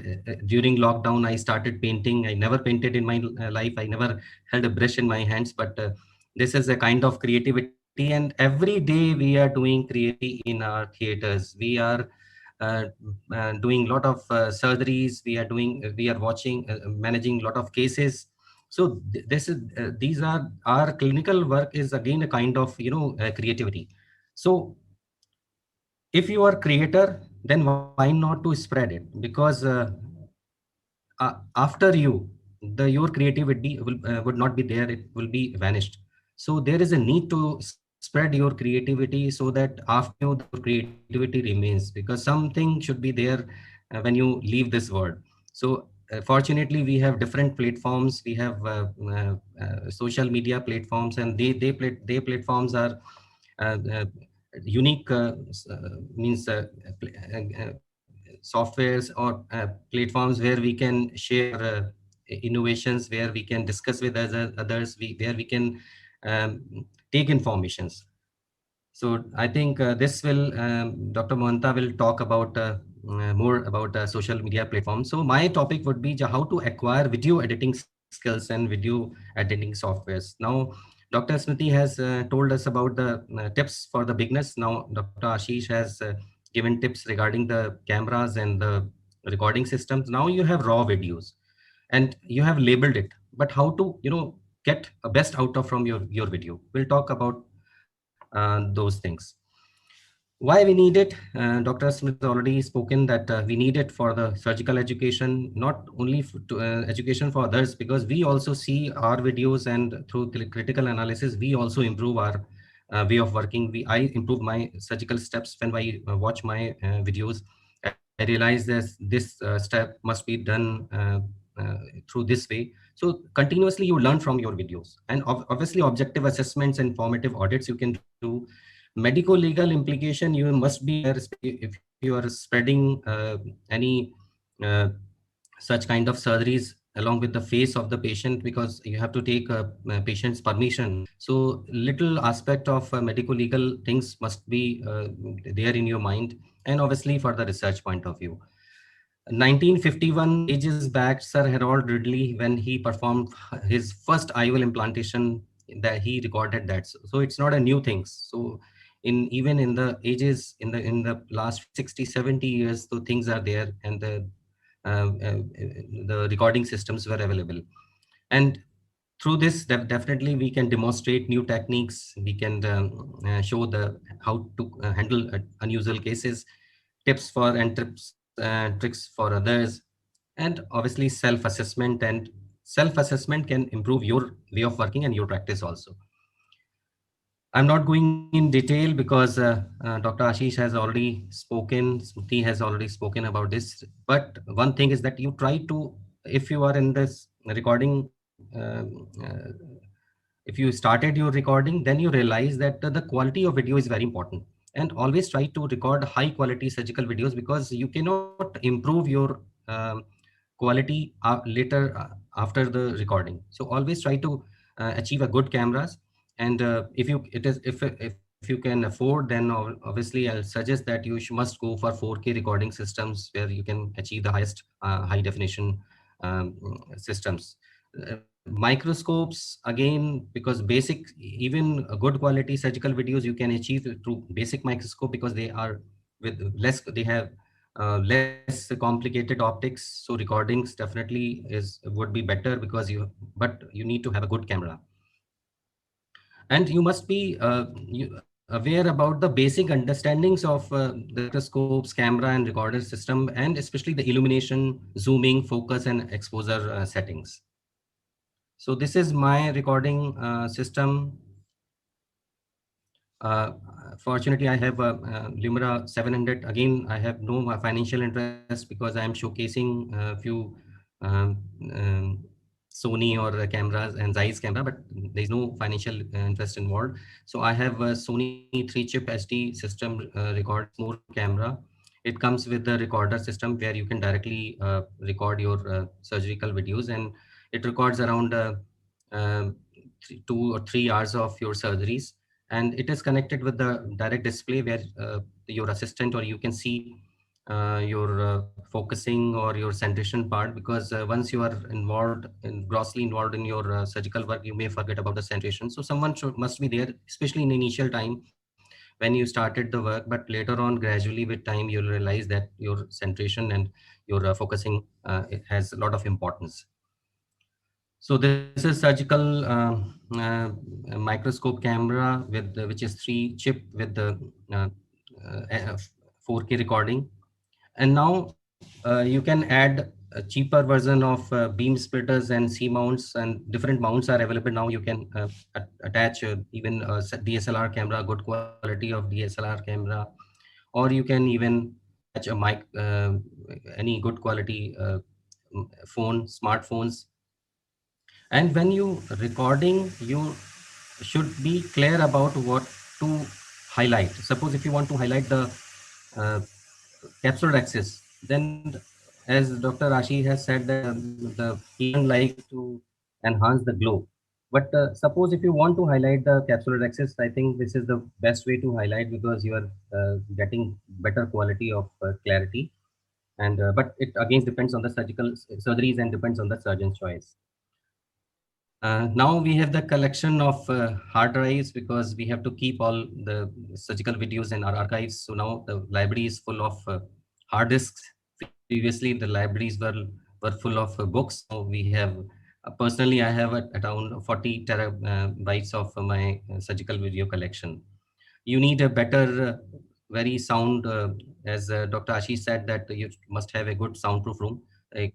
during lockdown I started painting. I never painted in my life. I never held a brush in my hands, but this is a kind of creativity. And every day we are doing creativity in our theaters. We are uh, doing a lot of surgeries. We are watching, managing a lot of cases. So this is these are our clinical work is again a kind of creativity. So if you are creator, then why not to spread it? Because after you, your creativity would not be there. It will be vanished. So there is a need to spread your creativity, so that after you, the creativity remains, because something should be there when you leave this world. So fortunately, we have different platforms. We have social media platforms, and they platforms are uh, unique means softwares or platforms where we can share innovations, where we can discuss with others, where we can take informations. So I think this will Dr. Mohanta will talk about more about social media platforms. So my topic would be how to acquire video editing skills and video editing softwares. Now, Dr. Smriti has told us about the tips for the beginners. Now, Dr. Ashish has given tips regarding the cameras and the recording systems. Now you have raw videos and you have labeled it, but how to get a best out of from your video. We'll talk about those things. Why we need it? Dr. Smith has already spoken that we need it for the surgical education, not only education for others, because we also see our videos, and through critical analysis, we also improve our way of working. I improve my surgical steps when I watch my videos. I realize this step must be done through this way. So continuously you learn from your videos, and obviously objective assessments and formative audits you can do. Medical legal implication you must be there, if you are spreading any uh, such kind of surgeries along with the face of the patient, because you have to take a patient's permission. So little aspect of medical legal things must be there in your mind, and obviously for the research point of view. 1951, ages back, Sir Harold Ridley, when he performed his first IOL implantation, that he recorded that. So it's not a new thing. So even in the ages in the last 60, 70 years, so things are there, and the recording systems were available. And through this, definitely we can demonstrate new techniques. We can show the how to handle unusual cases, tips for and tricks for others, and obviously self-assessment. And self-assessment can improve your way of working and your practice also. I'm not going in detail because Dr. Ashish has already spoken, Smriti has already spoken about this. But one thing is that you try to, if you are in this recording, if you started your recording, then you realize that the quality of video is very important. And always try to record high quality surgical videos, because you cannot improve your quality later after the recording. So always try to achieve a good cameras. And if you can afford, then obviously I'll suggest that you must go for 4K recording systems, where you can achieve the highest high definition systems. Microscopes, again, because basic, even a good quality surgical videos you can achieve through basic microscope, because they are with less, they have less complicated optics. So recordings definitely would be better, because but you need to have a good camera. And you must be aware about the basic understandings of the microscopes, camera and recorder system, and especially the illumination, zooming, focus and exposure settings. So this is my recording system. Fortunately, I have a Lumira 700. Again, I have no financial interest, because I am showcasing a few um, um, Sony or cameras and Zeiss camera, but there is no financial interest involved. So I have a Sony 3-chip SD system, records more camera. It comes with the recorder system, where you can directly record your surgical videos, and it records around 2 or 3 hours of your surgeries. And it is connected with the direct display, where your assistant, or you can see your focusing or your centration part, because once you are grossly involved in your surgical work, you may forget about the centration. So someone must be there, especially in initial time when you started the work, but later on, gradually with time, you'll realize that your centration and your focusing it has a lot of importance. So this is surgical microscope camera with which is 3-chip with the uh, 4K recording. And now you can add a cheaper version of beam splitters and C mounts, and different mounts are available now. You can attach even a DSLR camera, good quality of DSLR camera, or you can even attach a mic, any good quality smartphones. And when you recording, you should be clear about what to highlight. Suppose if you want to highlight the uh, capsular axis, then as Dr. Rashi has said that he doesn't like to enhance the glow. But suppose if you want to highlight the capsular axis, I think this is the best way to highlight, because you are getting better quality of clarity. And but it again depends on the surgeries and depends on the surgeon's choice. Now we have the collection of hard drives, because we have to keep all the surgical videos in our archives. So now the library is full of hard disks. Previously, the libraries were full of books. So we have personally, I have around 40 terabytes of my surgical video collection. You need a better, very sound, as Dr. Ashish said, that you must have a good soundproof room,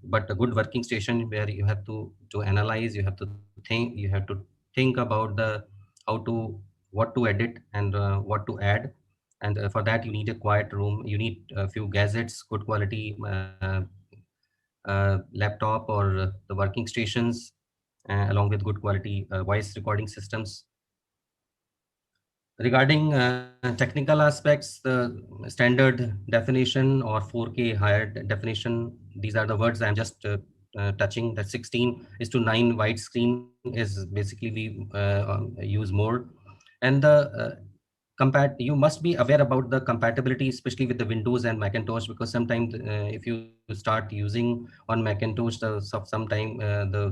but a good working station, where you have to analyze, you have to think about the how to what to edit and what to add. And for that you need a quiet room, you need a few gadgets, good quality laptop or the working stations, along with good quality voice recording systems. Regarding technical aspects, the standard definition or 4K higher definition, these are the words I'm just touching. That 16:9 widescreen is basically we use more. And the you must be aware about the compatibility, especially with the Windows and Macintosh, because sometimes if you start using on Macintosh, sometime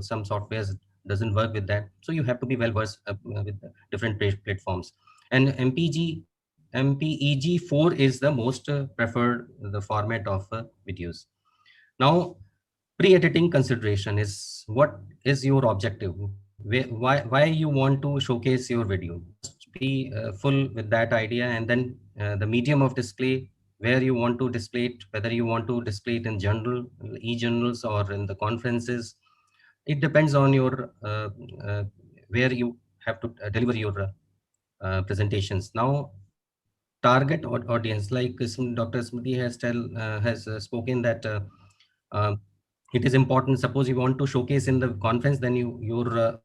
some softwares doesn't work with that. So you have to be well versed with the different platforms. And MPEG-4 is the most preferred the format of videos. Now, pre-editing consideration is what is your objective? why you want to showcase your video. Just be full with that idea, and then the medium of display, where you want to display it, whether you want to display it in journal, e-journals, or in the conferences. It depends on your uh, where you have to deliver your presentations. Now, target audience, like Dr. Smriti has spoken that uh, it is important. Suppose you want to showcase in the conference, then your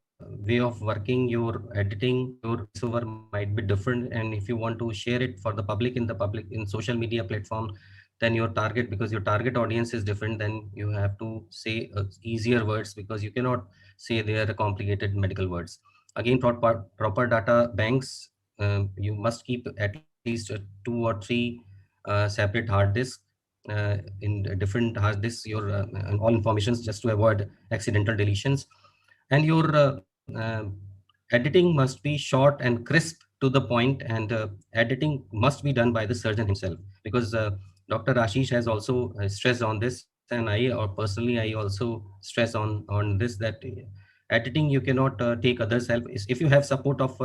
way of working, your editing, your voiceover might be different. And if you want to share it for the public in social media platform, then your target, because your target audience is different, then you have to say easier words, because you cannot say they are complicated medical words. Again, proper data banks, you must keep at least 2 or 3 separate hard disks in different hard disks, your and all informations, just to avoid accidental deletions. And your editing must be short and crisp to the point, and editing must be done by the surgeon himself, because Dr. Ashish has also stressed on this, and I also stress on this, that editing you cannot take others help. If you have support of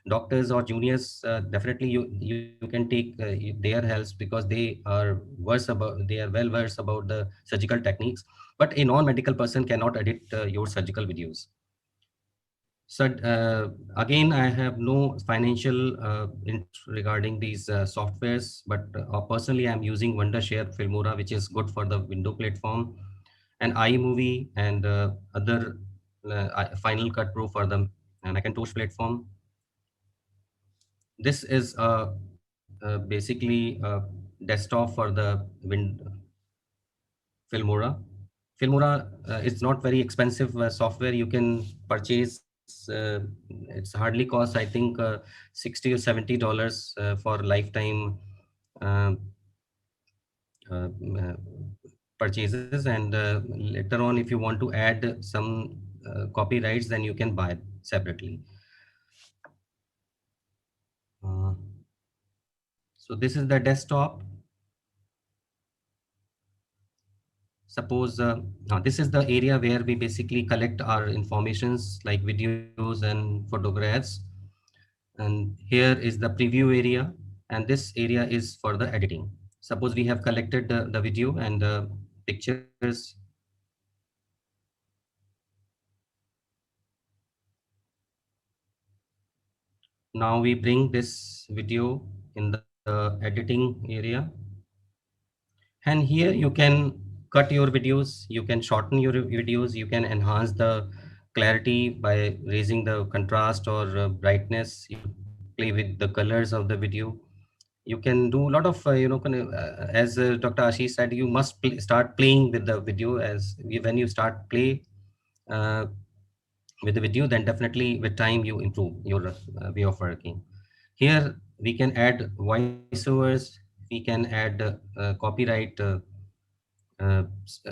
doctors or juniors, definitely you can take their helps, because they are well versed about the surgical techniques. But a non-medical person cannot edit your surgical videos. So again, I have no financial regarding these softwares, but personally I'm using Wondershare Filmora, which is good for the window platform, and iMovie, and other Final Cut Pro for the Macintosh platform. This is basically a desktop for the Filmora. Filmora is not very expensive software. You can purchase. It's hardly cost, I think, $60 or $70 for lifetime uh, uh, purchases. And later on, if you want to add some copyrights, then you can buy it separately. So this is the desktop. Suppose this is the area where we basically collect our informations like videos and photographs. And here is the preview area. And this area is for the editing. Suppose we have collected the video and the pictures. Now we bring this video in the editing area. And here you can cut your videos, you can shorten your videos, you can enhance the clarity by raising the contrast or brightness. You play with the colors of the video. You can do a lot of, as Dr. Ashish said, you must start playing with the video. When you start play uh, with the video, then definitely with time you improve your way of working. Here we can add voiceovers, we can add copyright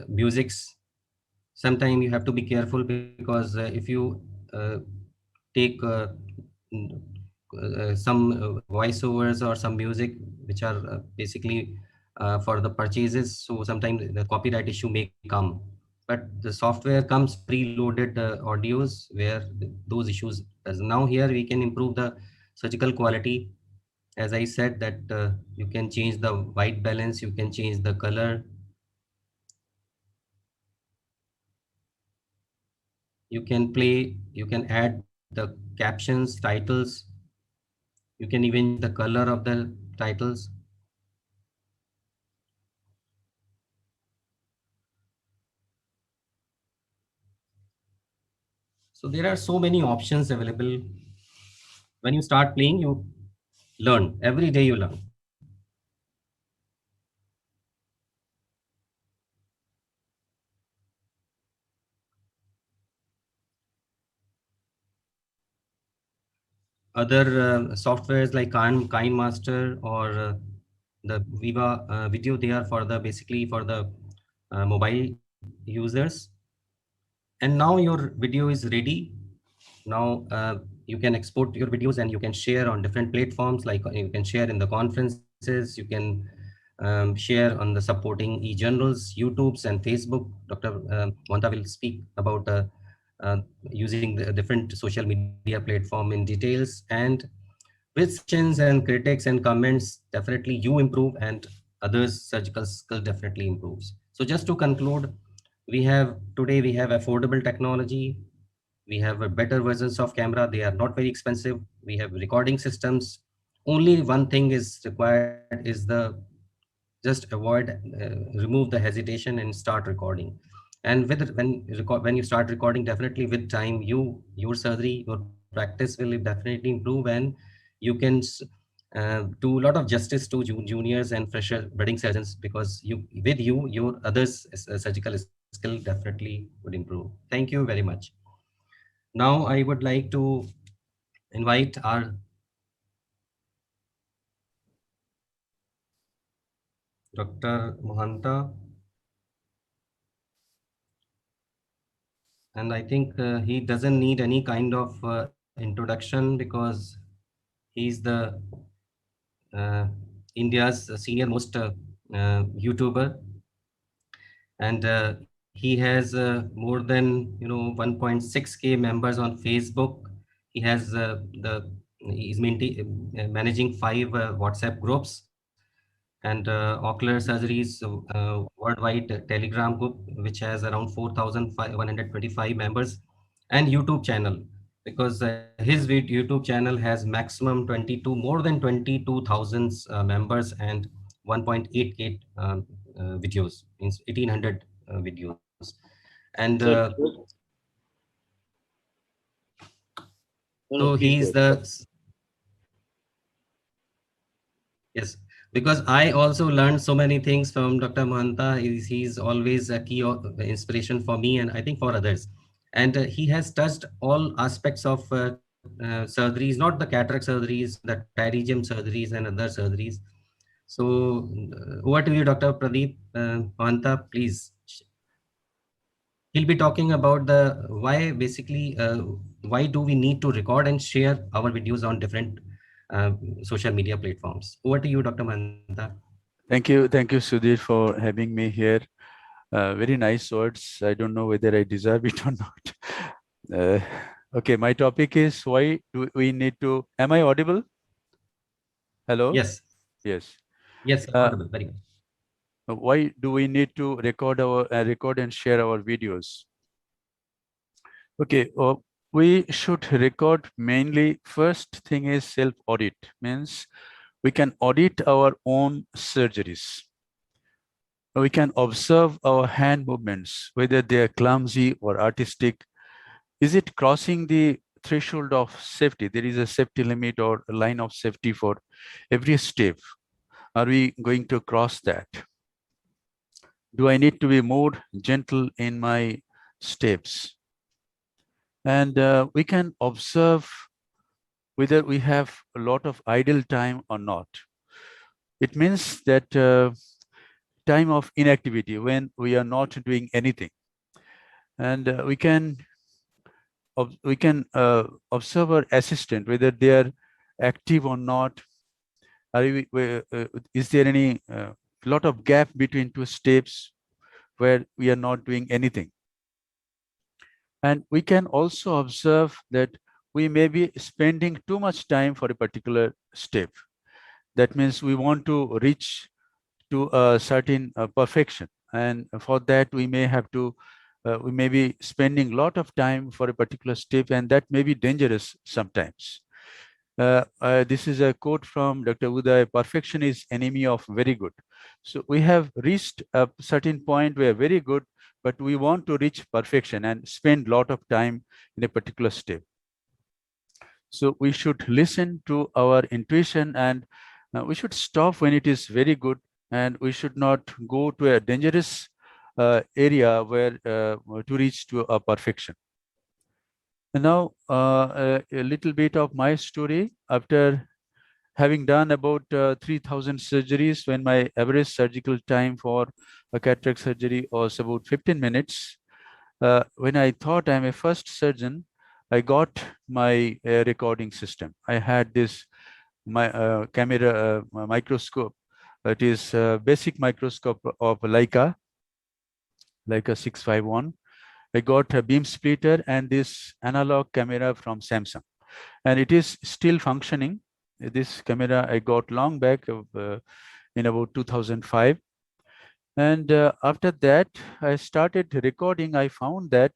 musics. Sometimes you have to be careful, because if you take some voiceovers or some music which are basically for the purchases, so sometimes the copyright issue may come. But the software comes preloaded audios where those issues. As now here we can improve the surgical quality. As I said, that you can change the white balance, you can change the color, you can play, you can add the captions, titles, you can even change the color of the titles. So there are so many options available. When you start playing, you learn. Every day you learn. Other softwares like KineMaster or the Viva Video, they are for the basically for the mobile users. And now your video is ready. Now you can export your videos and you can share on different platforms, like you can share in the conferences, you can share on the supporting e-journals, YouTubes and Facebook. Dr. Monta will speak about using the different social media platform in details, and with suggestions and critics and comments, definitely you improve and others' surgical skill definitely improves. So just to conclude, today we have affordable technology, we have a better versions of camera, they are not very expensive, we have recording systems. Only one thing is required is the just avoid remove the hesitation and start recording. And when you start recording, definitely with time your surgery, your practice will definitely improve, and you can do a lot of justice to juniors and fresher budding surgeons, because your others surgical skill definitely would improve. Thank you very much. Now I would like to invite our Dr. Mohanta, and I think he doesn't need any kind of introduction, because he's the uh, India's senior most YouTuber, and he has more than 1.6K members on Facebook. He has managing 5 WhatsApp groups, and ocular surgeries worldwide telegram group, which has around 4125 members, and YouTube channel, because his YouTube channel has maximum 22 more than 22,000 members, and 1.8K videos, means 1800 videos. And
So, no,
so
no, please
he's
go ahead.
the Yes, because I also learned so many things from Dr. Mahanta. He's always a key inspiration for me, and I think for others. And he has touched all aspects of surgeries, not the cataract surgeries, the pterygium surgeries and other surgeries. So over to you, Dr. Pradeep Mahanta, please. He'll be talking about the why basically why do we need to record and share our videos on different social media platforms. Over to you, Dr. Mahanta.
Thank you, Sudhir, for having me here. Very nice words. I don't know whether I deserve it or not. Okay, my topic is why do we need to. Am I audible? Hello.
Yes.
Yes.
Yes. Audible. Very much.
Why do we need to record and share our videos? Okay, we should record mainly. First thing is self-audit, means we can audit our own surgeries. We can observe our hand movements, whether they are clumsy or artistic. Is it crossing the threshold of safety? There is a safety limit or a line of safety for every step. Are we going to cross that? Do I need to be more gentle in my steps? And we can observe whether we have a lot of idle time or not. It means that time of inactivity, when we are not doing anything. And we can observe our assistant, whether they are active or not. Is there any lot of gap between two steps where we are not doing anything? And we can also observe that we may be spending too much time for a particular step. That means we want to reach to a certain perfection. And for that, we may have to, we may be spending a lot of time for a particular step, and that may be dangerous sometimes. This is a quote from Dr. Uday: perfection is enemy of very good. So we have reached a certain point where very good, but we want to reach perfection and spend a lot of time in a particular step. So we should listen to our intuition, and we should stop when it is very good, and we should not go to a dangerous area where to reach to a perfection. And now a little bit of my story. After having done about 3,000 surgeries, when my average surgical time for a cataract surgery was about 15 minutes, when I thought I'm a first surgeon, I got my recording system. I had this camera microscope. It is a basic microscope of Leica 651. I got a beam splitter and this analog camera from Samsung, and it is still functioning. This camera I got long back in about 2005. And after that, I started recording. I found that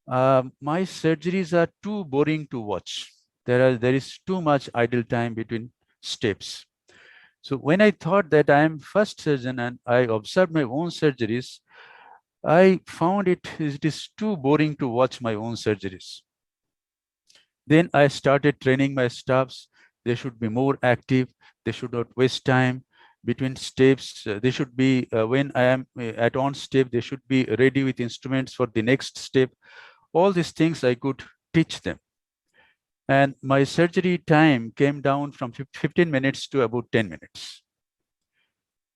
my surgeries are too boring to watch. There is too much idle time between steps. So when I thought that I am first surgeon and I observed my own surgeries, I found it is too boring to watch my own surgeries. Then I started training my staffs. They should be more active. They should not waste time between steps. They should be, when I am at on step, they should be ready with instruments for the next step. All these things I could teach them. And my surgery time came down from 15 minutes to about 10 minutes.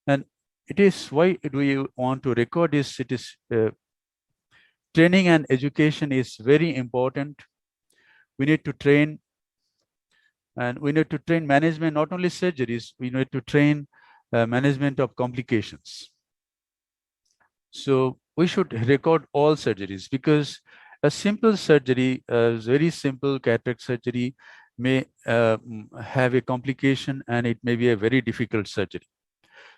And it is, why do you want to record this? It is training and education is very important. We need to train, and we need to train management, not only surgeries, we need to train management of complications. So we should record all surgeries, because a simple surgery, a very simple cataract surgery may have a complication, and it may be a very difficult surgery.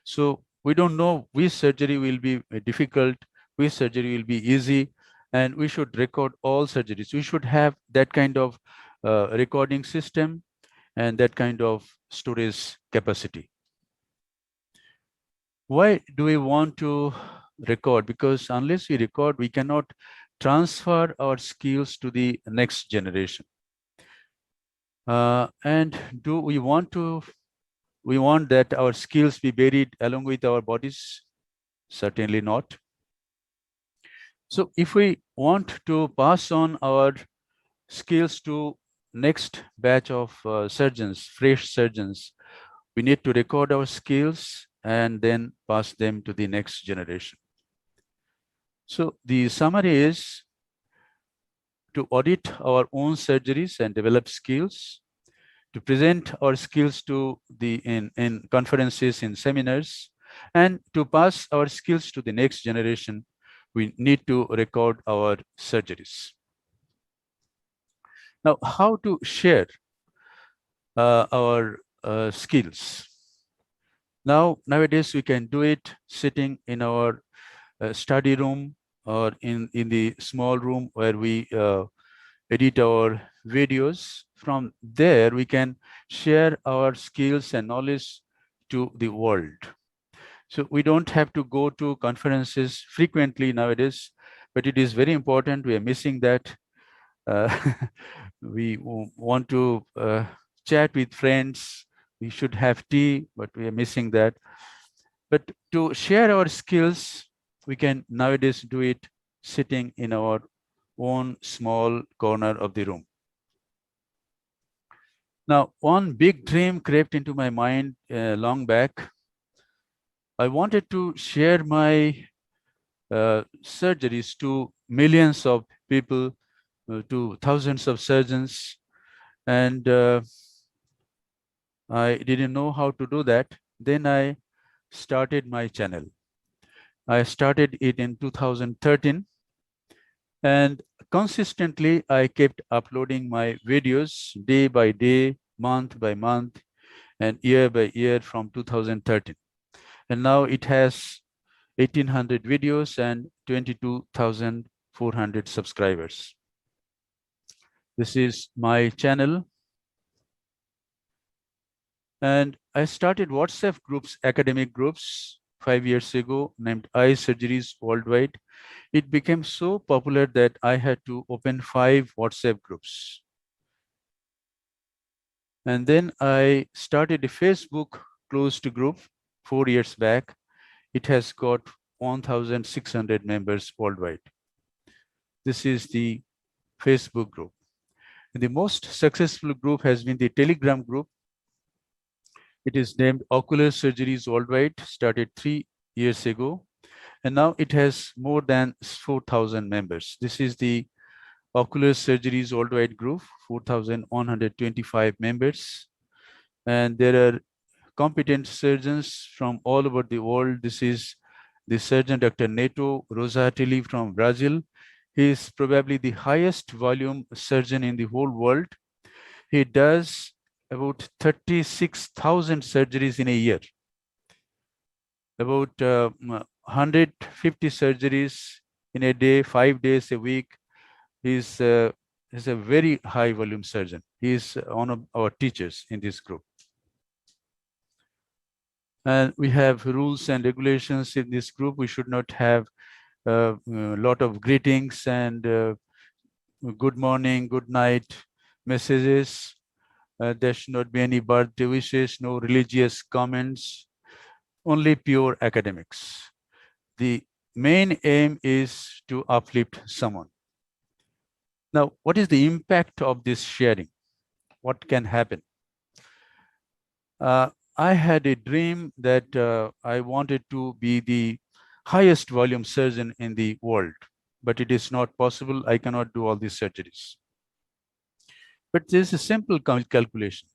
So we don't know which surgery will be difficult, which surgery will be easy, and we should record all surgeries. We should have that kind of recording system and that kind of storage capacity. Why do we want to record? Because unless we record, we cannot transfer our skills to the next generation. And do we want that our skills be buried along with our bodies? Certainly not. So if we want to pass on our skills to next batch of surgeons, fresh surgeons, we need to record our skills and then pass them to the next generation. So the summary is to audit our own surgeries and develop skills, to present our skills to the in conferences, in seminars, and to pass our skills to the next generation, we need to record our surgeries. Now, how to share our skills? Nowadays, we can do it sitting in our study room or in the small room where we edit our videos. From there, we can share our skills and knowledge to the world. So we don't have to go to conferences frequently nowadays, but it is very important. We are missing that. We want to chat with friends. We should have tea, but we are missing that. But to share our skills, we can nowadays do it sitting in our own small corner of the room. Now, one big dream crept into my mind long back. I wanted to share my surgeries to millions of people, to thousands of surgeons, and I didn't know how to do that. Then I started my channel. I started it in 2013, and consistently I kept uploading my videos day by day, month by month, and year by year from 2013. And now it has 1,800 videos and 22,400 subscribers. This is my channel. And I started WhatsApp groups, academic groups, 5 years ago, named Eye Surgeries Worldwide. It became so popular that I had to open 5 WhatsApp groups. And then I started a Facebook closed group 4 years back. It has got 1,600 members worldwide. This is the Facebook group. And the most successful group has been the Telegram group. It is named Ocular Surgeries Worldwide, started 3 years ago. And now it has more than 4,000 members. This is the Ocular Surgeries Worldwide group, 4,125 members. And there are competent surgeons from all over the world. This is The surgeon, Dr. Neto Rosatelli from Brazil, he is probably the highest volume surgeon in the whole world. He does about 36,000 surgeries in a year, about 150 surgeries in a day, 5 days a week. He's a very high volume surgeon. He is one of our teachers in this group. And we have rules and regulations in this group. We should not have a lot of greetings and good morning, good night messages. There should not be any birthday wishes, no religious comments, only pure academics. The main aim is to uplift someone. Now, what is the impact of this sharing? What can happen? I had a dream that I wanted to be the highest volume surgeon in the world, but it is not possible. I cannot do all these surgeries. But there's a simple calculation.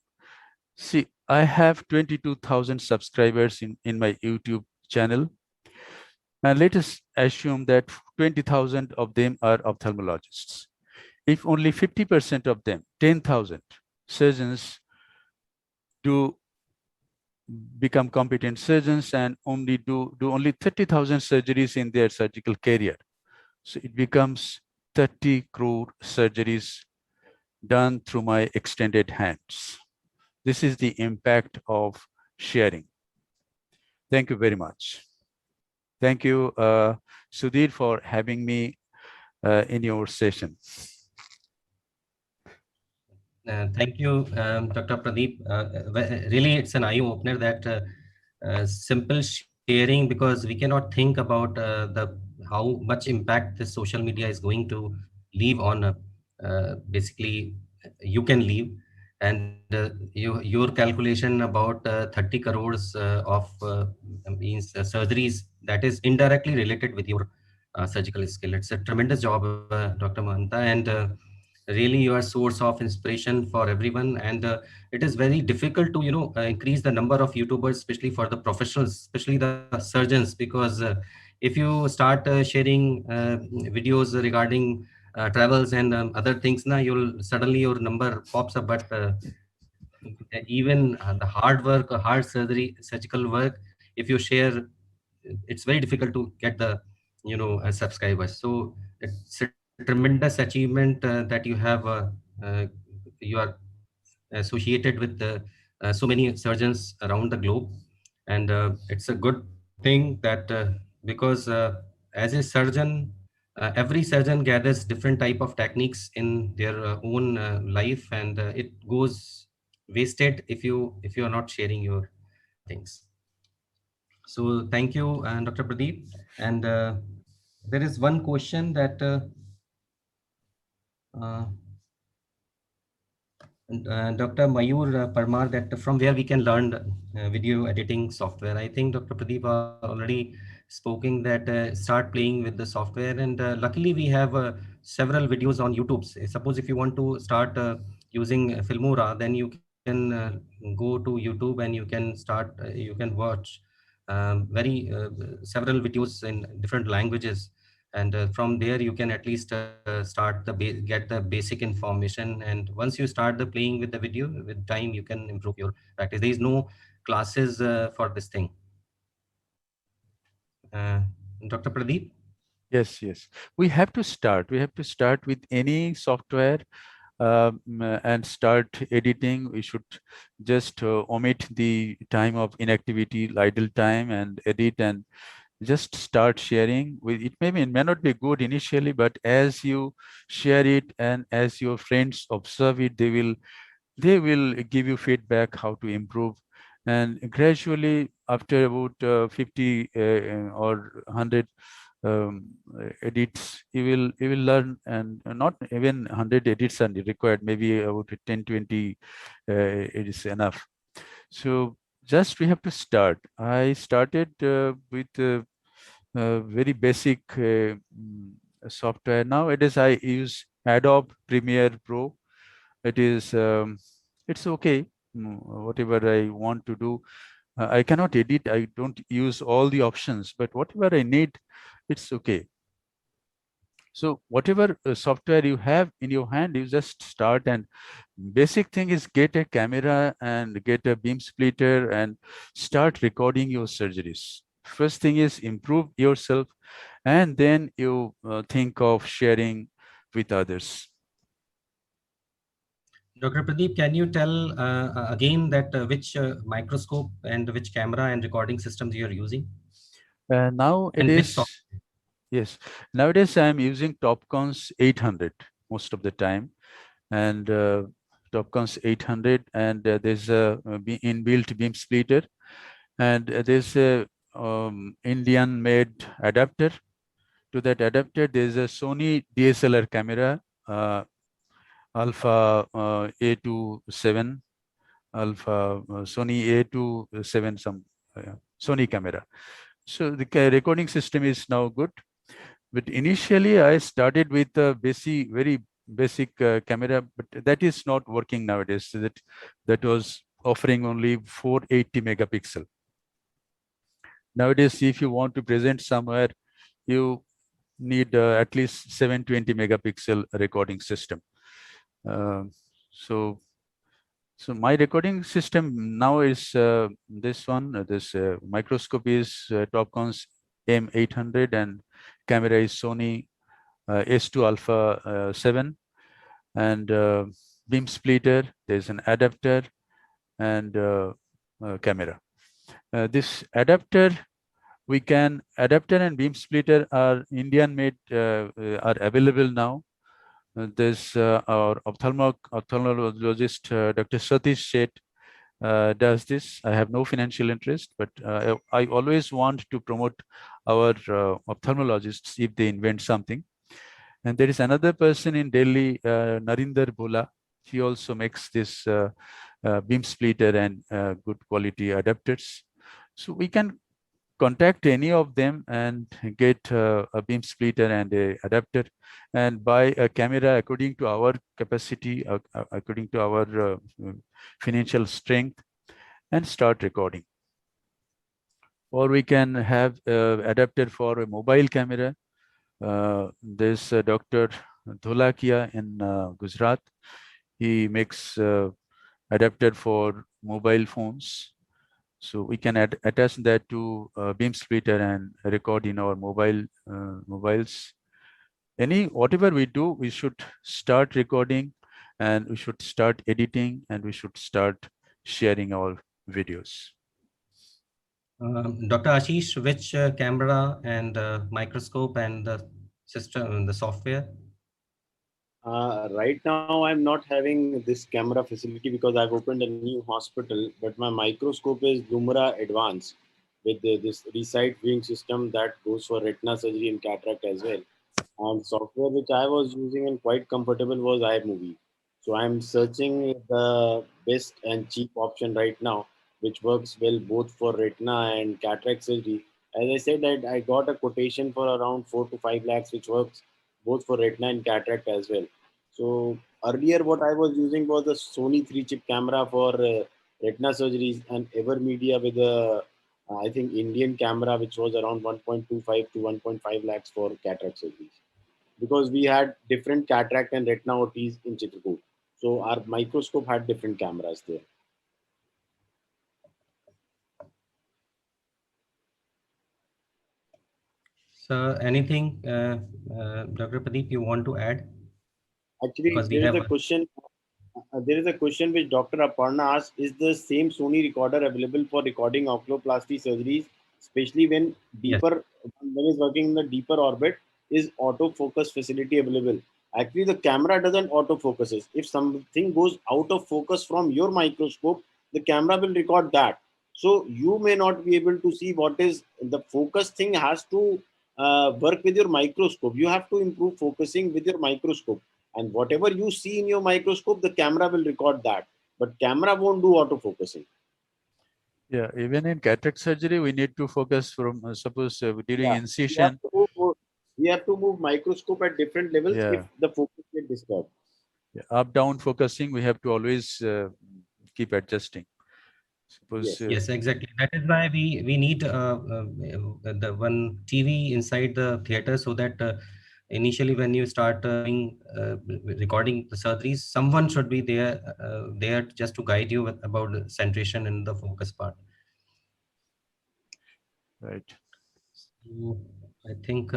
See, I have 22,000 subscribers in my YouTube channel. And let us assume that 20,000 of them are ophthalmologists. If only 50% of them, 10,000 surgeons, do become competent surgeons and only do only 30,000 surgeries in their surgical career. So it becomes 30 crore surgeries done through my extended hands. This is the impact of sharing. Thank you very much. Thank you, Sudhir, for having me in your session.
Thank you, Dr. Pradeep. Really, it's an eye-opener that simple sharing, because we cannot think about how much impact this social media is going to leave on basically you can leave. And your calculation about 30 crores of means surgeries, that is indirectly related with your surgical skill. It's a tremendous job, Dr. Mahanta, and really you are a source of inspiration for everyone. And it is very difficult to increase the number of YouTubers, especially for the professionals, especially the surgeons, because if you start sharing videos regarding travels and other things, now you'll suddenly your number pops up. But even the hard work, hard surgical work, if you share, it's very difficult to get the subscribers. So it's a tremendous achievement that you have you are associated with so many surgeons around the globe. And it's a good thing that because as a surgeon, every surgeon gathers different type of techniques in their own life, and it goes wasted if you are not sharing your things. So thank you, Dr. Pradeep. And there is one question that uh, Dr. Mayur Parmar, that from where we can learn video editing software. I think Dr. Pradeep already spoken that start playing with the software, and luckily we have several videos on YouTube. Suppose if you want to start using Filmora, then you can go to YouTube and you can start, you can watch very several videos in different languages, and from there you can at least start get the basic information. And once you start the playing with the video, with time you can improve your practice. There is no classes for this thing. Dr. Pradeep?
Yes. We have to start with any software and start editing. We should just omit the time of inactivity, idle time, and edit, and just start sharing. It may not be good initially, but as you share it and as your friends observe it, they will give you feedback how to improve. And gradually, after about 50 or 100 edits, you will learn, and not even 100 edits are required, maybe about 10-20 it is enough. So just we have to start. I started with very basic software. Nowadays I use Adobe Premiere Pro. It is it's okay, whatever I want to do. I cannot edit. I don't use all the options, but whatever I need, it's okay. So whatever software you have in your hand, you just start, and basic thing is get a camera and get a beam splitter and start recording your surgeries. First thing is improve yourself, and then you think of sharing with others.
Dr. Pradeep, can you tell again that which microscope and which camera and recording systems you are using? And which software?
Yes, nowadays I am using Topcon's 800 most of the time, and Topcon's 800, and there's a inbuilt beam splitter, and there's a Indian-made adapter. To that adapter, there's a Sony DSLR camera, Alpha A27, Alpha Sony A27, some Sony camera. So the recording system is now good. But initially, I started with a very basic camera, but that is not working nowadays. So that was offering only 480 megapixel. Nowadays, if you want to present somewhere, you need at least 720 megapixel recording system. So my recording system now is this one. This microscope is Topcon's M800, and camera is Sony S2 Alpha 7, and beam splitter. There's an adapter and camera. This adapter, adapter and beam splitter are Indian made, are available now. There's our ophthalmologist, Dr. Satish Sheth, does this. I have no financial interest, but I always want to promote our ophthalmologists if they invent something. And there is another person in Delhi, Narinder Bhola. He also makes this beam splitter and good quality adapters. So we can contact any of them and get a beam splitter and a adapter, and buy a camera according to our capacity, according to our financial strength, and start recording. Or we can have adapter for a mobile camera. There's Dr. Dholakia in Gujarat. He makes adapter for mobile phones. So we can attach that to beam splitter and record in our mobiles. Whatever we do, we should start recording, and we should start editing, and we should start sharing our videos.
Dr. Ashish, which camera and microscope and the system, the software?
Right now, I'm not having this camera facility because I've opened a new hospital, but my microscope is Lumira Advance with this Resight viewing system that goes for retina surgery and cataract as well. And software which I was using and quite comfortable was iMovie. So I'm searching the best and cheap option right now, which works well both for retina and cataract surgery. As I said, that I got a quotation for around 4 to 5 lakhs, which works both for retina and cataract as well. So earlier, what I was using was a Sony 3-chip camera for retina surgeries, and Evermedia with a I think Indian camera, which was around 1.25 to 1.5 lakhs for cataract surgeries, because we had different cataract and retina OTs in Chitrakoot. So our microscope had different cameras there.
So anything, Dr. Pradeep, you want to add?
Actually, there is a question which Dr. Aparna asked: is the same Sony recorder available for recording oculoplasty surgeries, especially when when is working in the deeper orbit? Is autofocus facility available? Actually, the camera doesn't autofocus. If something goes out of focus from your microscope, the camera will record that. So you may not be able to see what is the focus thing. Has to work with your microscope. You have to improve focusing with your microscope, and whatever you see in your microscope, the camera will record that, but camera won't do autofocusing.
Yeah, even in cataract surgery, we need to focus from suppose during incision.
We have to move microscope at different levels if the focus gets disturbed.
Up down focusing, we have to always keep adjusting. Suppose
Yes.
Yes, exactly. That is why we need the one TV inside the theater, so that initially when you start recording the surgeries, someone should be there just to guide you about the centration and the focus part.
right.
So I think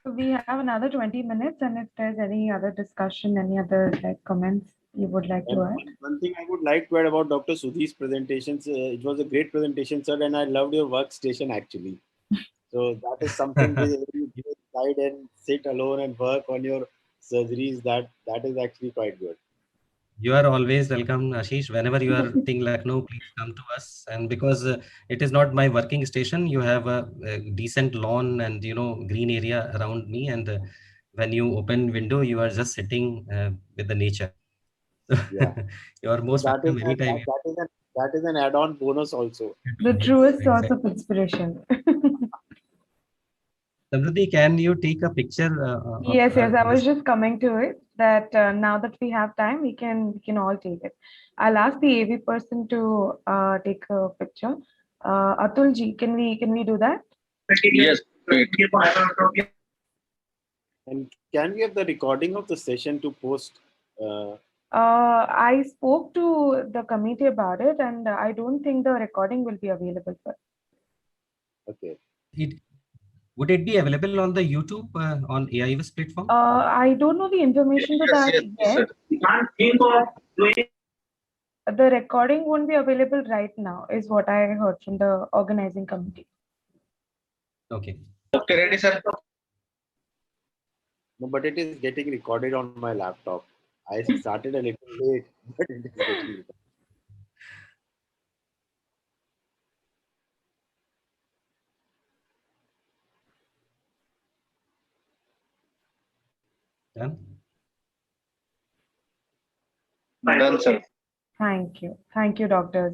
So we have another 20 minutes, and if there's any other discussion, any other like comments you would like to add.
One thing I would like to add about Dr. Sudhi's presentations, it was a great presentation, sir, and I loved your workstation actually. So that is something where you give a slide and sit alone and work on your surgeries. That is actually quite good.
you are always welcome, Ashish. Whenever you are in Lucknow, please come to us. And because it is not my working station, you have a decent lawn and green area around me. And when you open window, you are just sitting with the nature.
Yeah.
You are most
That is
welcome
an,
anytime.
that is an add-on bonus also.
The
Yes,
truest source of
exactly.
inspiration.
Samruddhi, can you take a picture of
Yes, yes, I was
this?
just coming to it that now that we have time, we can all take it. I'll ask the AV person to take a picture. Atul ji, can we do that?
Yes.
And can we have the recording of the session to post? Uh,
I spoke to the committee about it, and I don't think the recording will be available for.
okay.
It, would it be available on the YouTube on AIVS platform?
I don't know the information to that
Yes,
yet.
sir. You can't think of doing.
The recording won't be available right now, is what I heard from the organizing committee.
Okay.
Okay, ready, sir?
No, but it is getting recorded on my laptop. I started a little late, but it is getting recorded.
Done.
Done, sir.
Thank you. Thank you, doctors.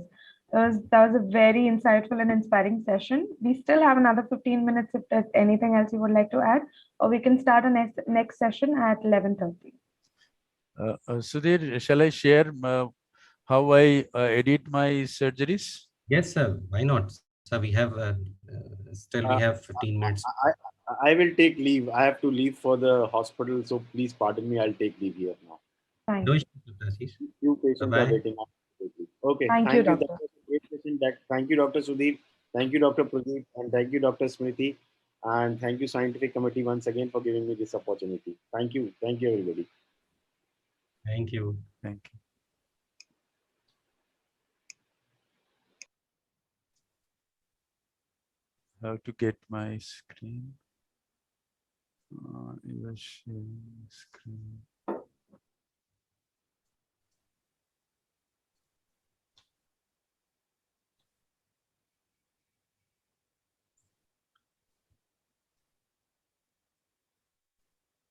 That was a very insightful and inspiring session. We still have another 15 minutes if there's anything else you would like to add, or we can start a next session at 11:30.
Sudhir, shall I share how I edit my surgeries?
Yes, sir. Why not? So we have still we
Uh,
have 15 minutes.
I will take leave. I have to leave for the hospital, so please pardon me. I'll take leave here now.
Thank
No
you.
issues, Dr. Ashish.
Few patients are
Bye-bye.
waiting. I have to take leave. Okay,
Thank you,
thank you. That
doctor.
was a great session. Thank you, Dr. Sudeep. Thank you, Dr. Pradeep, and thank you, Dr. Smriti. And thank you, Scientific Committee, once again for giving me this opportunity. Thank you. Thank you, everybody.
Thank you.
Thank you. How to get my screen? You are sharing screen.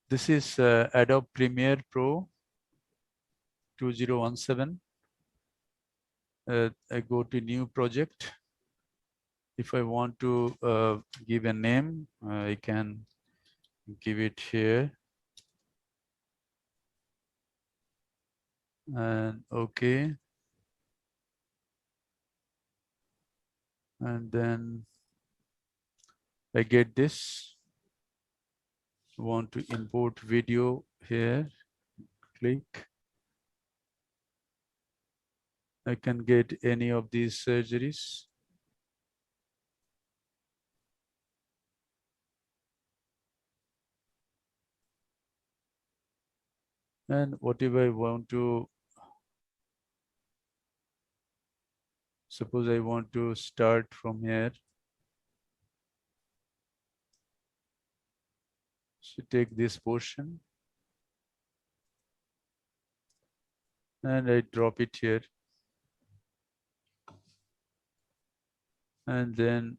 This is Adobe Premiere Pro 2017. I go to new project. If I want to give a name, I can give it here. And okay. And then I get this. Want to import video here. Click. I can get any of these surgeries. And whatever I want to, suppose I want to start from here. So take this portion. And I drop it here. And then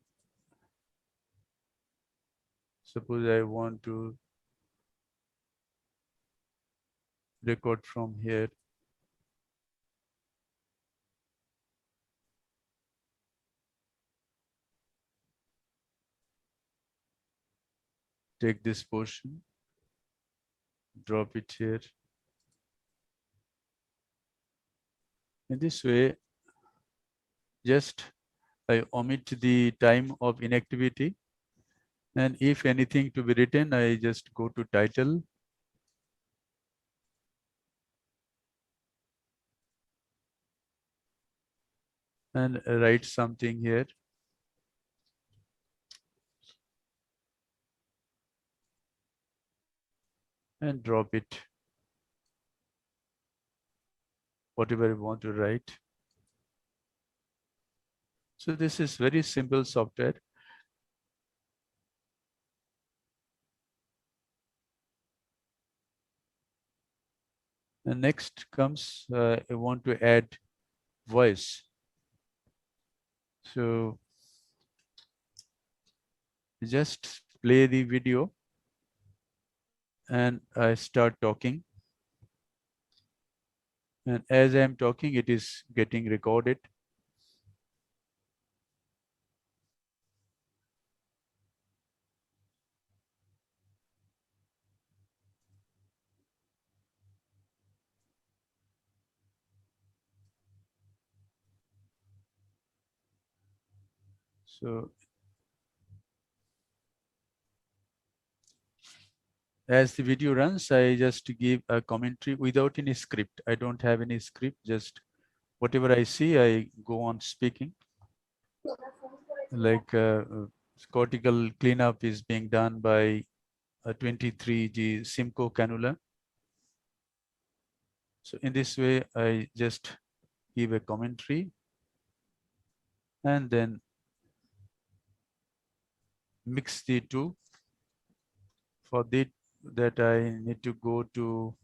suppose I want to record from here. Take this portion, drop it here. In this way, just I omit the time of inactivity. And if anything to be written, I just go to title. And write something here. And drop it. Whatever you want to write. So this is very simple software. And next comes, I want to add voice. So just play the video and I start talking. And as I'm talking, it is getting recorded. So as the video runs, I just give a commentary without any script. I don't have any script, just whatever I see, I go on speaking. Like cortical cleanup is being done by a 23G Simcoe cannula. So in this way, I just give a commentary and then mix the two. For that I need to go to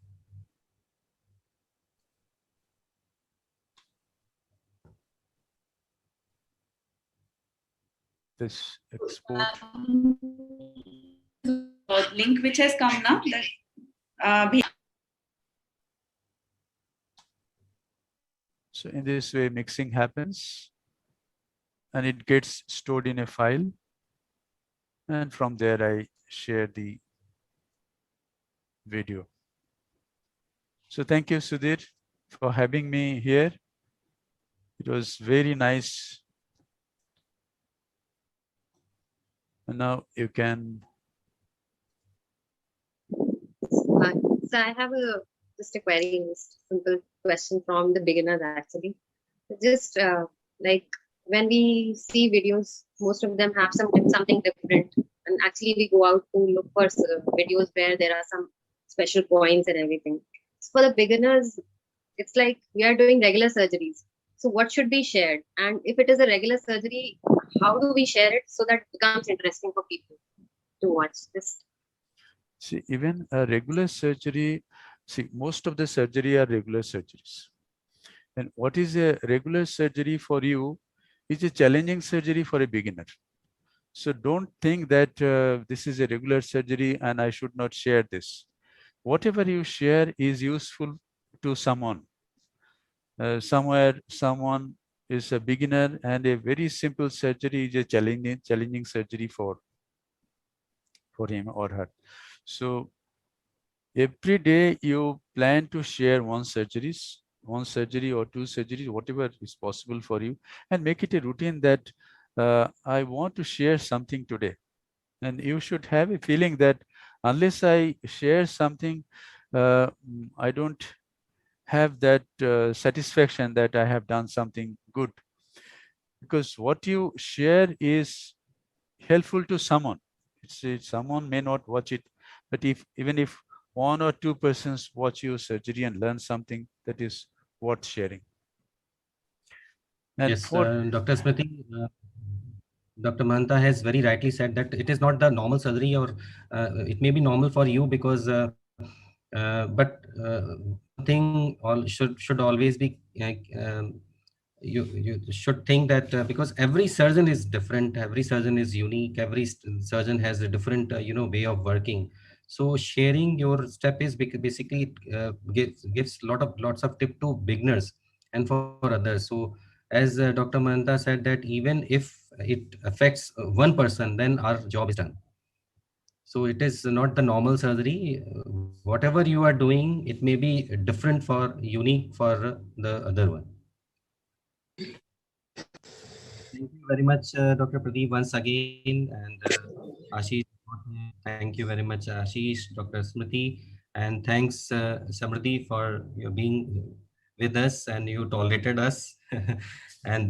this export.
Link which has come now.
So in this way, mixing happens and it gets stored in a file. And from there, I share the video. So thank you, Sudhir, for having me here. It was very nice. And now you can.
So I have just a query, just simple question from the beginners actually. Just like when we see videos, most of them have something different, and actually we go out to look for videos where there are some special points and everything. So for the beginners, it's like we are doing regular surgeries. So what should be shared? And if it is a regular surgery, how do we share it so that it becomes interesting for people to watch this?
See, even a regular surgery, see, most of the surgery are regular surgeries. And what is a regular surgery for you is a challenging surgery for a beginner. So don't think that this is a regular surgery and I should not share this. Whatever you share is useful to someone. Somewhere someone is a beginner and a very simple surgery is a challenging surgery for him or her. So every day you plan to share one surgery or two surgeries, whatever is possible for you, and make it a routine that I want to share something today. And you should have a feeling that unless I share something, I don't have that satisfaction that I have done something good. Because what you share is helpful to someone. Someone may not watch it, but even if one or two persons watch your surgery and learn something, that is worth sharing. And
yes, Dr. Smriti, Dr. Mahanta has very rightly said that it is not the normal surgery, or it may be normal for you because, but thing all should always be you should think that because every surgeon is different, every surgeon is unique, every surgeon has a different way of working. So sharing your step is basically gives lots of tip to beginners and for others. So as Dr. Mahanta said that even if it affects one person, then our job is done. So it is not the normal surgery. Whatever you are doing, it may be different for unique for the other one. Thank you very much, Dr. Pradeep, once again, and Ashish. Thank you very much, Ashish, Dr. Smriti, and thanks, Samriti, for you being with us and you tolerated us. And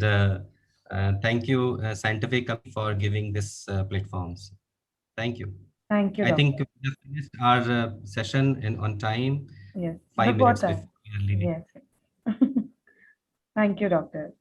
thank you, Scientific Committee, for giving this platforms. Thank you.
Thank you,
I
Doctor.
think we have finished our session on time,
Yes.
5
Before
minutes
time.
before we are leaving.
Yes. Thank you, Doctor.